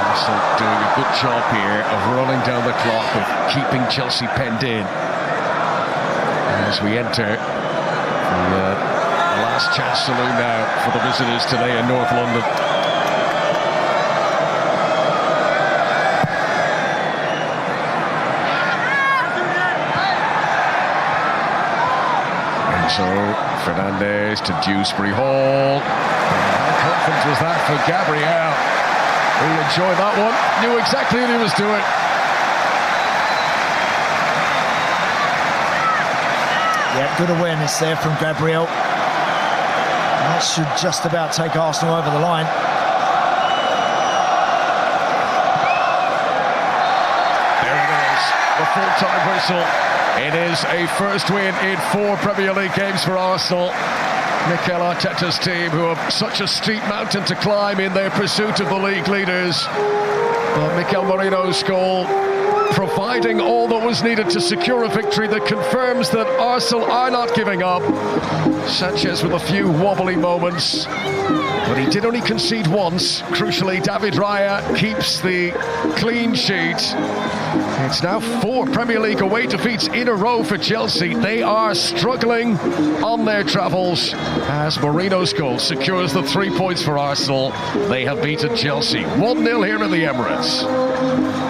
B: Arsenal doing a good job here of running down the clock, of keeping Chelsea penned in. As we enter the last chance saloon now for the visitors today in North London. Enzo Fernandez to Dewsbury Hall. How confident was that for Gabriel? He enjoyed that one, knew exactly what he was doing.
A: Yeah, good awareness there from Gabriel. And that should just about take Arsenal over the line.
B: There it is, the full-time whistle. It is a first win in 4 Premier League games for Arsenal. Mikel Arteta's team, who have such a steep mountain to climb in their pursuit of the league leaders. But Mikel Merino's goal providing all that was needed to secure a victory that confirms that Arsenal are not giving up. Sanchez with a few wobbly moments, but he did only concede once. Crucially, David Raya keeps the clean sheet. It's now 4 Premier League away defeats in a row for Chelsea. They are struggling on their travels as Merino's goal secures the 3 points for Arsenal. They have beaten Chelsea 1-0 here in the Emirates.